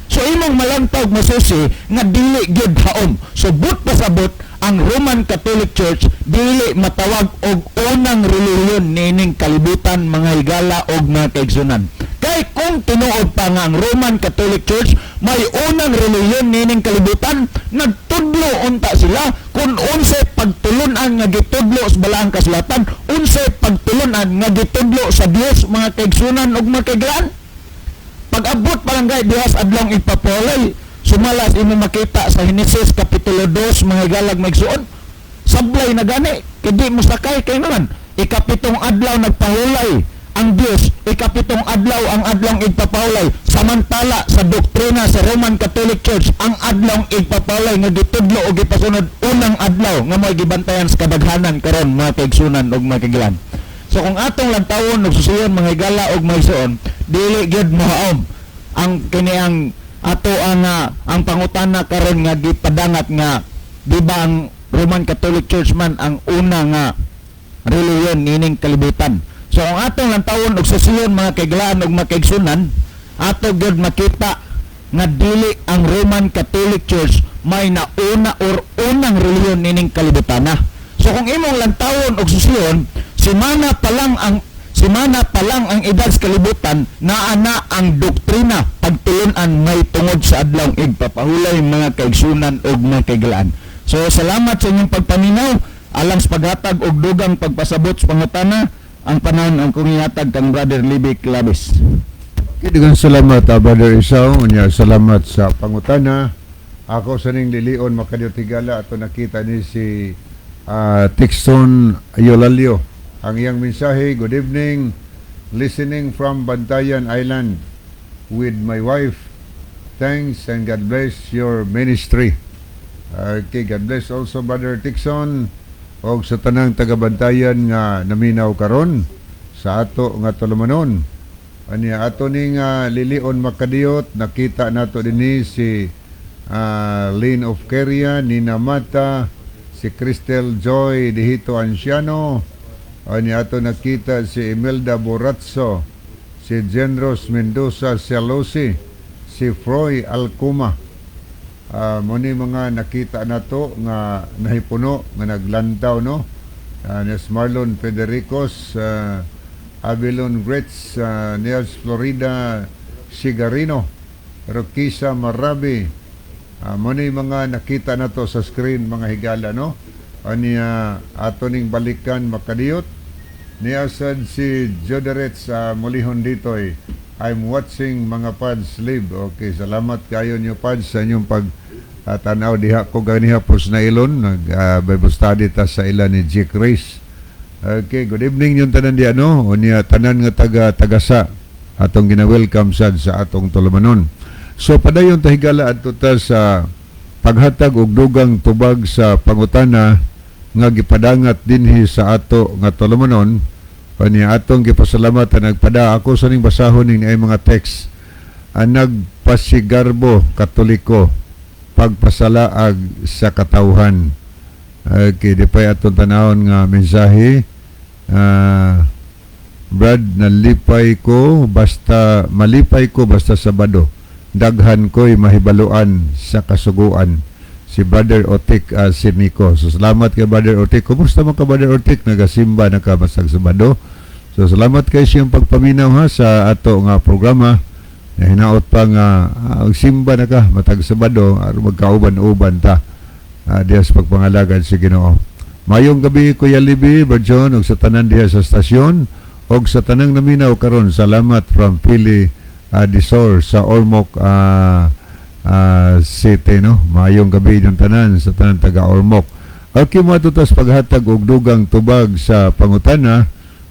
So imong malantawg masusi nga dili gyud haom. So but pasabot ang Roman Catholic Church dili matawag og unang relihiyon nining kalibutan, mga higala og mga kaigsunan. Kay kung tinuod pa nga ang Roman Catholic Church may unang relihiyon nining kalibutan, nagtudlo unta sila kung unsay pagtulunan nga gitudlo sa Balang Kasulatan, unsay pagtulunan nga gitudlo sa Dios, mga kaigsunan ug mga kaigalaan. Pag-abot pa lang gay dihas adlaw igpapahulay, sumalas imo makita sa Henesis Kapitulo 2, mga higala ug maigsuon, sablay na gani, kadi mo sakay kay naman. Ikapitong adlaw nagpahulay ang Dios, ikapitong adlaw ang adlaw igpapahulay. Samantala sa doktrina sa Roman Catholic Church, ang adlaw igpapahulay nga gitudlo o gipasunod unang adlaw nga may gibantayan sa kadaghanan karon, mga kaigsunan ug mga kaigalaan. So kung atong lantawon ug susiyon, mga higala ug maigsuon, dili gyud mohaom ang kini ang ato ang pangutana karon nga gipadangat nga di ba ang Roman Catholic Church man ang una nga relihiyon nining kalibutan. So ang atong lantawon ug susiyon, mga kaigalaan ug mga kaigsunan, ato gyud makita nga dili ang Roman Catholic Church may nauna or unang relihiyon nining kalibutan na. So kung imong lantawon og susiyon, simana pa lang ang edad sa kalibutan, naa na ang doktrina pagtulunan may tungod sa adlaw igpapahulay, mga kaigsunan ug mga kaigalaan. So salamat sa inyong pagpaminaw alang sa paghatag og dugang pagpasabot sa pangutana. Ang panahon ang kungihatag kang Brother Libby Clavis. Kidugang salamat, Brother Isaw. Salamat sa pangutana. Ako sa ning lilion makadiotigala ato nakita ni si Tixon Yolalio. Ang iyang mensahe, good evening, listening from Bantayan Island with my wife. Thanks and God bless your ministry. Okay, God bless also Brother Tixon o sa tanang taga-Bantayan nga naminaw karon sa ato nga tulumanon. Anya ato ning lilion makadiyot, nakita nato dinhi si Lynn of Keria, Nina Mata, si Cristel Joy Dihito Anciano. Anya ato nakita si Imelda Borazzo, si Genros Mendoza Celosi, si Froy Alcuma. Muni mga nakita nato nga nahipuno nga naglantaw, no? Nes Marlon Federicos, Abilon Gretz, Niels Florida Sigarino, Roquisa Marabi. Muni mga nakita nato sa screen, mga higala, no? Ania ato ning balikan makadiyot Niyasan si Joderet sa mulihon ditoy. I'm watching mga pads live. Okay, salamat kayo nyo pads sa inyong tanaw diha ko ganiha pos na ilon. Bible study ta sa ila ni Jake Race. Okay, good evening yung tanan di ano. O niya tanan nga tagasa atong gina-welcome sad sa atong tulumanon. So padayon tahigala adto ta sa paghatag og dugang tubag sa pangutana nga gipadangat dinhi sa ato nga tulumanon. O niya atong gipasalamatan nagpada ako sa ning basahon ning ay mga text nagpasigarbo katoliko pagpasalaag sa katawhan. Okay, di pa atong tanawon nga mensahe. Brad, malipay ko basta Sabado. Daghan ko'y mahibaluan sa kasuguan. Si Brother Otik Sinico. So salamat kay Brother Otik. Kumusta mo ka Brother Otik? Nagasimba na ka masag Sabado. So salamat kay siyang pagpaminaw ha sa ato nga programa. Hinaot pa nga simba na ka matag Sabado aron magkauban-uban ta. Diyas pagpangalagan si Ginoo. Mayong gabi Kuya Libby, Berjon, og sa tanan diha sa stasyon og sa tanang naminaw karon. Salamat from Pili Disor sa Ormoc City, no? Mayong gabi yung tanan sa tanan taga Ormoc. Okay, matutas paghatag og dugang tubag sa pangutana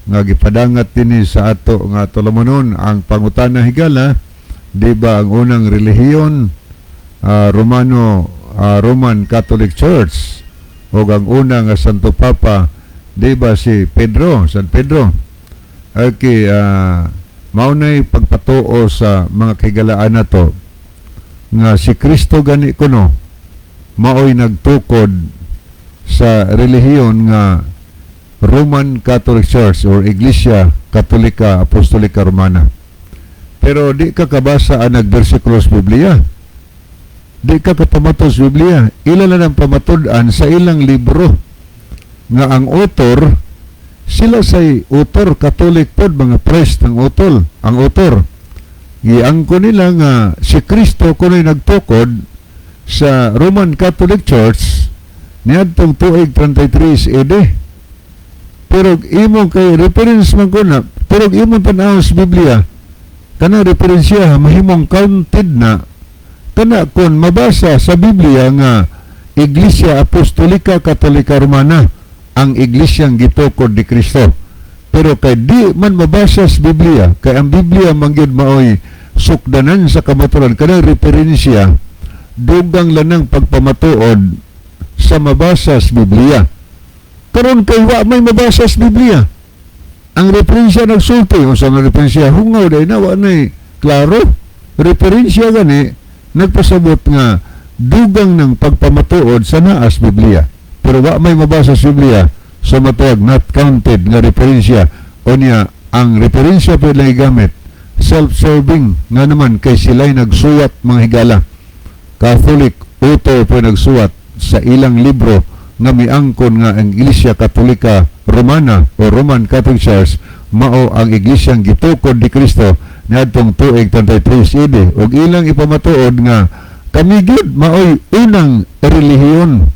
nga gipadangat dinhi sa ato nga tulumanon. Ang pangutana higala, di ba ang unang relihiyon Roman Catholic Church o ang unang Santo Papa, di ba si San Pedro. Okay, maunay pagpatuo sa mga kahigalaan na to nga si Kristo gani kuno maoy nagtukod sa relihiyon nga Roman Catholic Church or Iglesia Katolika Apostolika Romana. Pero di ka kabasa ang nagbersikulo sa Biblia. Di ka kapamatod sa Biblia. Ilan na ng pamatudan sa ilang libro nga ang author, sila say author, Catholic pod, mga priest ang author. Giangko nila nga si Kristo kuno'y nagtukod sa Roman Catholic Church niadtong tuig 33 AD. Pero imo kay reference man ko na, pero imo tanaw sa Biblia, kana referensya mahimong counted na kana kon mabasa sa Biblia nga Iglesia Apostolika Katolika Romana ang iglesyang gitukod ni Kristo. Pero kay di man mabasa sa Biblia, kay ang Biblia mangyud maoy sukdanan sa kamaturan, kanang referensya dugang lanang pagpamatuod sa mabasa sa Biblia. Karon kay wa may mabasa sa Biblia, ang referensya nagsulti o sa referensya hungaw day na wa nay klaro. Referensya gani nagpasabot nga dugang ng pagpamatuod sa naas Biblia, pero wa may mabasa sa Biblia, so matuag not counted nga referensya. O niya ang referensya pa lang gamit self-serving nga naman kay sila'y nagsuwat mga higala. Catholic author pa nagsuwat sa ilang libro nga miangkon nga ang Iglesia Katolika Romana o Roman Catholic Church mao ang iglesyang gitukod ni Kristo niadtong tuig 33 AD. Og ilang ipamatuod nga kami gid maoy unang relihiyon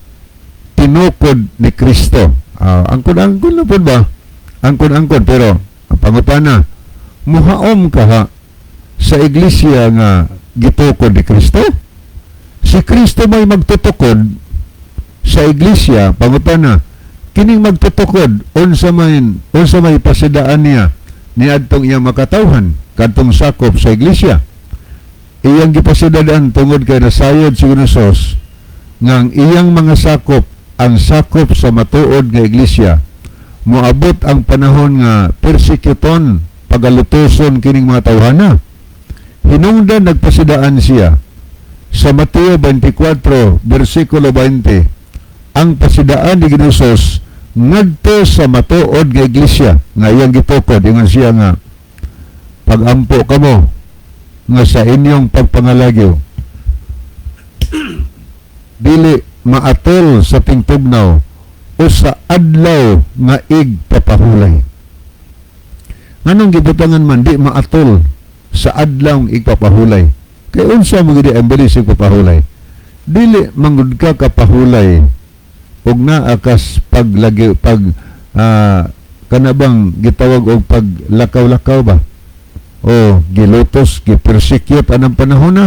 tinukod ni Kristo. Angkon-angkon na po ba? Angkon-angkon, pero ang pangutana, muhaom ka ha sa iglesia nga gitukod ni Kristo? Si Kristo may magtutukod sa iglesia, pangutana, kining magtutukod unsa may pasidaan niya niadtong iyang makatawhan kadtong sakop sa iglesia. Iyang gipasidaan tungod kay nasayod si Ginoo nga ang iyang mga sakop, ang sakop sa matuod nga iglesia, moabot ang panahon nga persekuton, pagalutuson kining mga tawhana. Hinungdan nagpasidaan siya sa Mateo 24 versikulo 20, ang pasidaan ni Ginoo ngadto sa matuod nga iglesia nga iyang gitukod, ingon siya nga pagampo kamo nga sa inyong pagpangalagyo dili maatol sa tingtugnaw o sa adlaw nga igpapahulay. Nganong gibutangan man di maatol sa adlaw nga igpapahulay? Kay unsa mo gid ang bilis igpapahulay? Dili mangud ka kapahulay og naa kas paglagi kanabang gitawag og paglakaw-lakaw ba? O gilutos, gipersecute anang panahon na.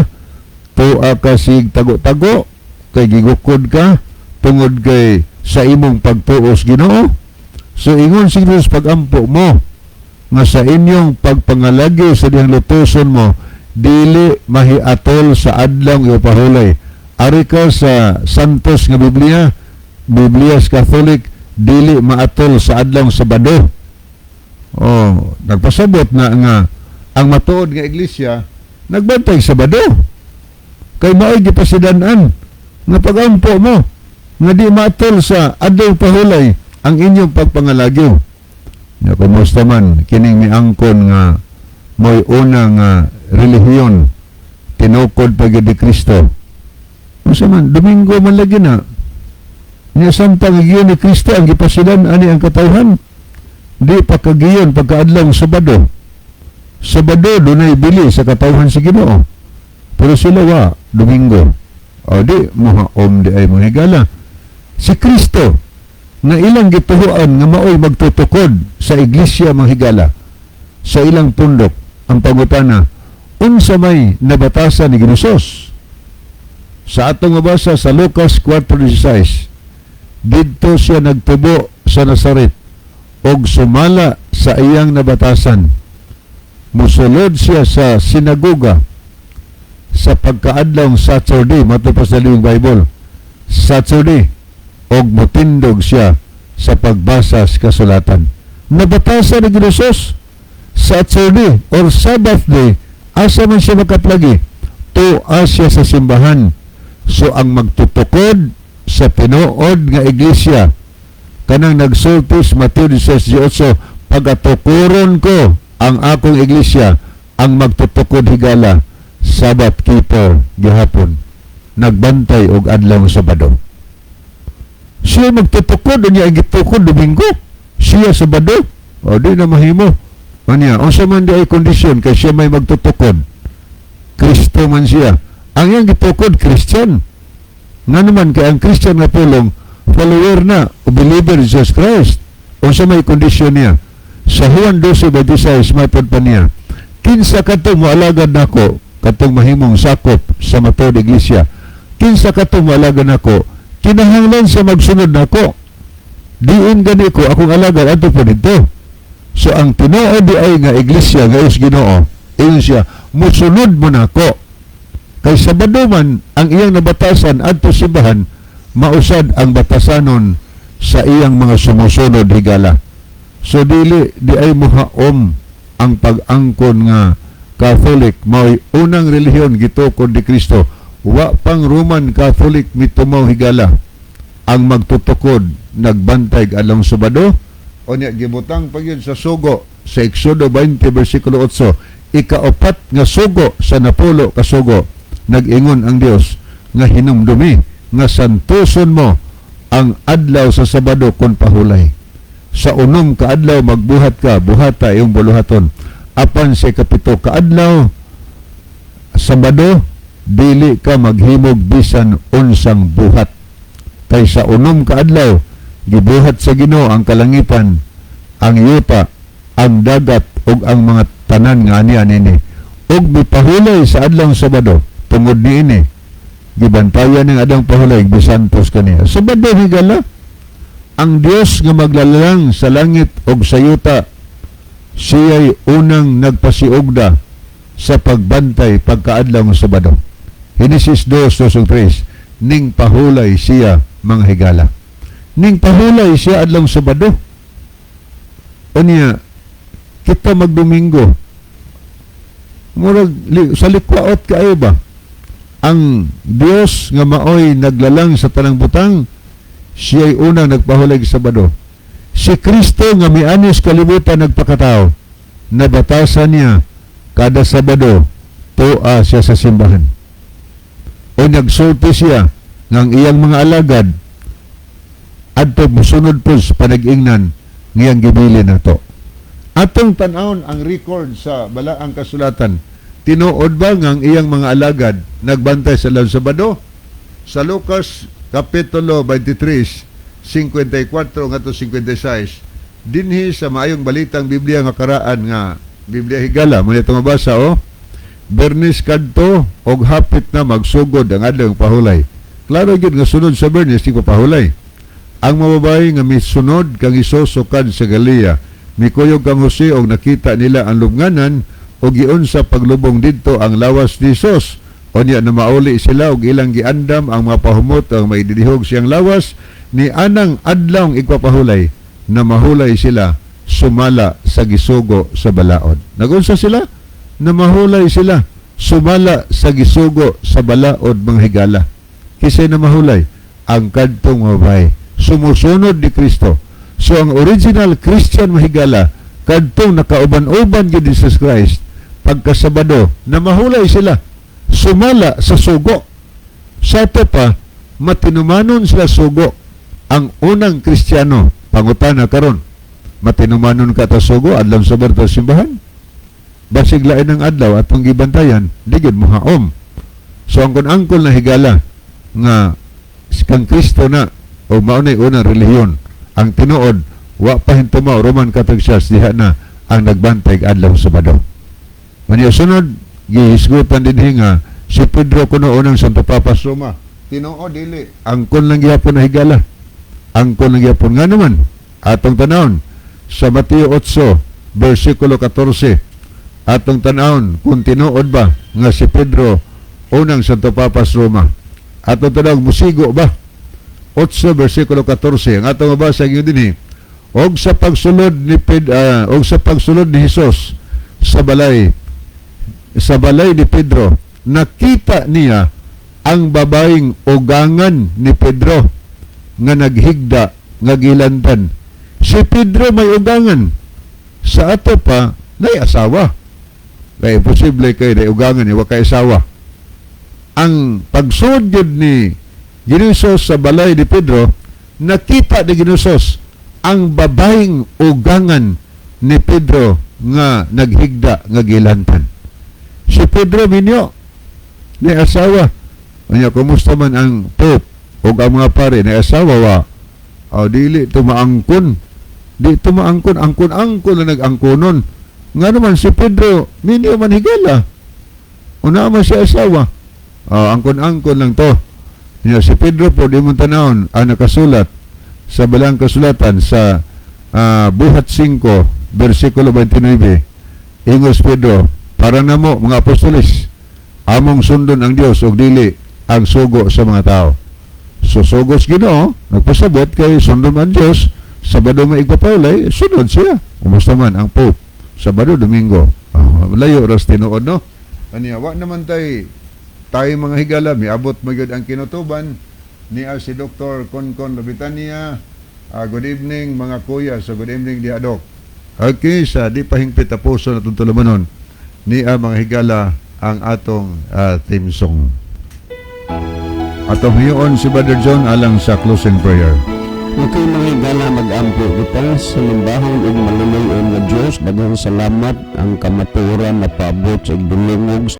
Tuwa ka sig tago-tago, kay gigukod ka, tungod kay sa imong pagtuos Ginoo. So ingon si Dios pagampo mo, nga sa inyong pagpangalagi sa diyang lutuson mo, dili mahiatol sa adlaw nga pahulay. Ari ka sa Santos nga Biblia, Biblias Catholic, dili maatol sa adlaw Sabado. Oh, nagpasabot na nga ang matuod nga iglesia nagbantay Sabado. Kay mao'y gipasidan-an nga pagampo mo nga di maatol sa adlaw pahulay ang inyong pagpangalagyo. Na kumusta man kining miangkon nga mo'y unang relihiyon tinukod pa gyud ni Kristo. Unsa man Domingo man lagi na niya samtang giyon ni Kristo ang gipasidan ani ang katawhan. Di pa kagiyon pagkaadlaw Sabado. Sabado dunay bili sa katawhan sa Ginoo. Pero sila wa Domingo. O di mahaom di ay mahigala. Si Kristo na ilang gituhuan nga maoy magtutukod sa iglesia mahigala sa ilang pundok ang pangutana unsa may nabatasan ni Ginusos. Sa atong mabasa sa Lucas 4:16, didto siya nagtubo sa Nazaret og sumala sa iyang nabatasan. Musulod siya sa sinagoga sa pagkaadlaw Saturday, matapos sa Bible, Saturday, og mutindog siya sa pagbasa sa kasulatan. Nabatasan ni Ginusos Saturday or Sabbath day, asa man siya makaplagi, tuwa siya sa simbahan. So ang magtutukod sa tinuod nga iglesia kanang nagsultis Mateo 16:18, pagatukuron ko ang akong iglesia, ang magtutukod higala Sabbath keeper gihapon, nagbantay og adlaw Sabado. Siya magtutukod niya ang gitukod Domingo, siya Sabado. O di na mahimo anya unsa man di ay kondisyon kay siya may magtutukod, Kristo man siya ang iyang gitukod, Christian. Nga naman kay ang Christian nga pulong follower na o believer in Jesus Christ. Unsa may kondisyon niya sa Juan 12:26 matod pa niya, kinsa katong moalagad nako katong mahimong sakop sa matuod iglesia, kinsa katong moalagad nako kinahanglan sa magsunod nako, diin gani ko akong alagad adto po dito. So ang tinuod di ay nga iglesia nga is Ginoo, iyon siya musunod mo nako. Kay Sabado man ang iyang nabatasan adto simbahan, mausad ang batasanon sa iyang mga sumusunod higala. So dili di ay muhaom ang pag-angkon nga Catholic mao'y unang relihiyon gitukod ni Kristo. Wa pang Roman Catholic mitumaw higala ang magtutukod nagbantay adlaw Sabado. O niya gibutang pa yun sa sugo sa Exodo 20:8, ikaapat nga sugo sa napulo ka sugo, nag-ingon ang Dios nga hinumdumi nga santuson mo ang adlaw sa Sabado kon pahulay. Sa unom ka adlaw magbuhat ka, buhata iyong buluhaton. Apan sa kapito ka adlaw Sabado, dili ka maghimog bisan unsang buhat. Kay sa unom ka adlaw gibuhat sa Ginoo ang kalangitan, ang yuta, ang dagat ug ang mga tanan nga ani nini. Ug mipahulay sa adlaw Sabado tungod niini gibantayan ng adang pahulay bisantos kaniya. Sabado higala ang Dios nga maglalang sa langit ug sa yuta, siya'y unang nagpasiugda sa pagbantay pagkaadlaw ng Sabado. Genesis 2:3, ning pahulay siya mga higala. Ning pahulay siya adlaw Sabado. O niya, kita magdomingo. Murag sa likwaot kaayo ba? Ang Dios nga maoy naglalang sa tanang butang, siya'y unang nagpahulay sa Sabado. Si Kristo nga mianis kalibutan nagpakatao, nabatasan niya kada Sabado, tuwa siya sa simbahan. O nagsulti siya ng iyang mga alagad adto musunod po sa panag-ingnan ngayang gibilin nato. Atong tan-awon ang record sa balaang kasulatan. Tinuod ba ng iyang mga alagad nagbantay sa adlaw Sabado? Sa Lucas Kapitulo 23, 54 ngadto 56, dinhi sa maayong balitang Biblia nga karaan nga Biblia higala mo nito mabasa Bernis kadto og hapit na magsugod ang adlaw pahulay. Klaro gyud nga sunod sa Bernis di pahulay. Ang mababayi nga misunod kang isusukad sa Galilea, mikuyog kang Jose og nakita nila ang lubnganan og giun sa paglubong didto ang lawas ni Jesus. Unya na mauli sila og ilang giandam ang mga pahumot ang maididihog siyang lawas ni anang adlaw igpapahulay na mahulay sila sumala sa gisugo sa balaod. Nagunsa sila? Na mahulay sila sumala sa gisugo sa balaod mga higala. Kisay na mahulay ang kadtong mabay sumusunod ni Kristo. So ang original Christian mahigala kadtong nakauban-uban gyud Jesus Christ pagkasabado na mahulay sila sumala sa sugo. Sa ito pa matinumanon sila sugo. Ang unang Kristiyano pangutana karon matinumanon ka ta sugo adlaw sa berto simbahan. Basig lain ng adlaw atong gibantayan di gyud mohaom. So ang angkol na higala nga kang Kristo na o maunay unang relihiyon ang tinuod wa pa hintumaw Roman Catholic Church diha na ang nagbantay adlaw Sabado. Manya sunod gihisgutan dinhi nga si Pedro kuno unang Santo Papa Roma tinuod dili angkol lang gyapon na higala. Angkol lang gyapon nga naman atong tanawon sa Mateo 8 versikulo 14 atong tanawon kung tinuod ba nga si Pedro unang Santo Papa Roma. Atong tanawon musigo ba 8 versikulo 14 ang atong mabasa gyud dinhi og sa pagsulod ni og sa pagsulod ni Hesus sa balay ni Pedro nakita niya ang babaeng ugangan ni Pedro nga naghigda nga gilantan. Si Pedro may ugangan sa ato pa nay asawa. Kaya imposible kay na ugangan niya wa kay asawa. Ang pagsud ni Ginosos sa balay ni Pedro, nakita ni Ginosos ang babaeng ugangan ni Pedro nga naghigda nga gilantan. Si Pedro minyo ni asawa. Anya kumusta man ang Pope o ang mga pare ni asawa wa? Dili tumaangkon. Di tumaangkon, angkon na nag-angkonon. Nga naman si Pedro minyo man higala. Una man si asawa. Angkon-angkon lang to. Si Pedro po di mo tanawon ang nakasulat sa balang kasulatan sa Buhat 5 versikulo 29 ingos Pedro para namo mga apostoles among sundon ang Dios og dili ang sugo sa mga tao. So sugos Ginoo nagpasabot kay sundon ang Dios Sabado maigpapawlay sunod siya kumusta man ang Pope Sabado Domingo layo ras tinuod no aniya wa naman tayo mga higala, miabot magyud ang kinutuban ni si Dr. Concon Lobitania. Good evening mga kuya. So good evening diha Dok. Okay, sa di pa hingpit tapuso na itong tulumanon ni mga higala ang atong theme song. Atong hiyon si Brother John alang sa closing prayer. Okay mga higala, mag-ampo kita sa limbahon ug maluluyon nga Dios. Daghang salamat ang kamatuoran na paabot sa igdulungog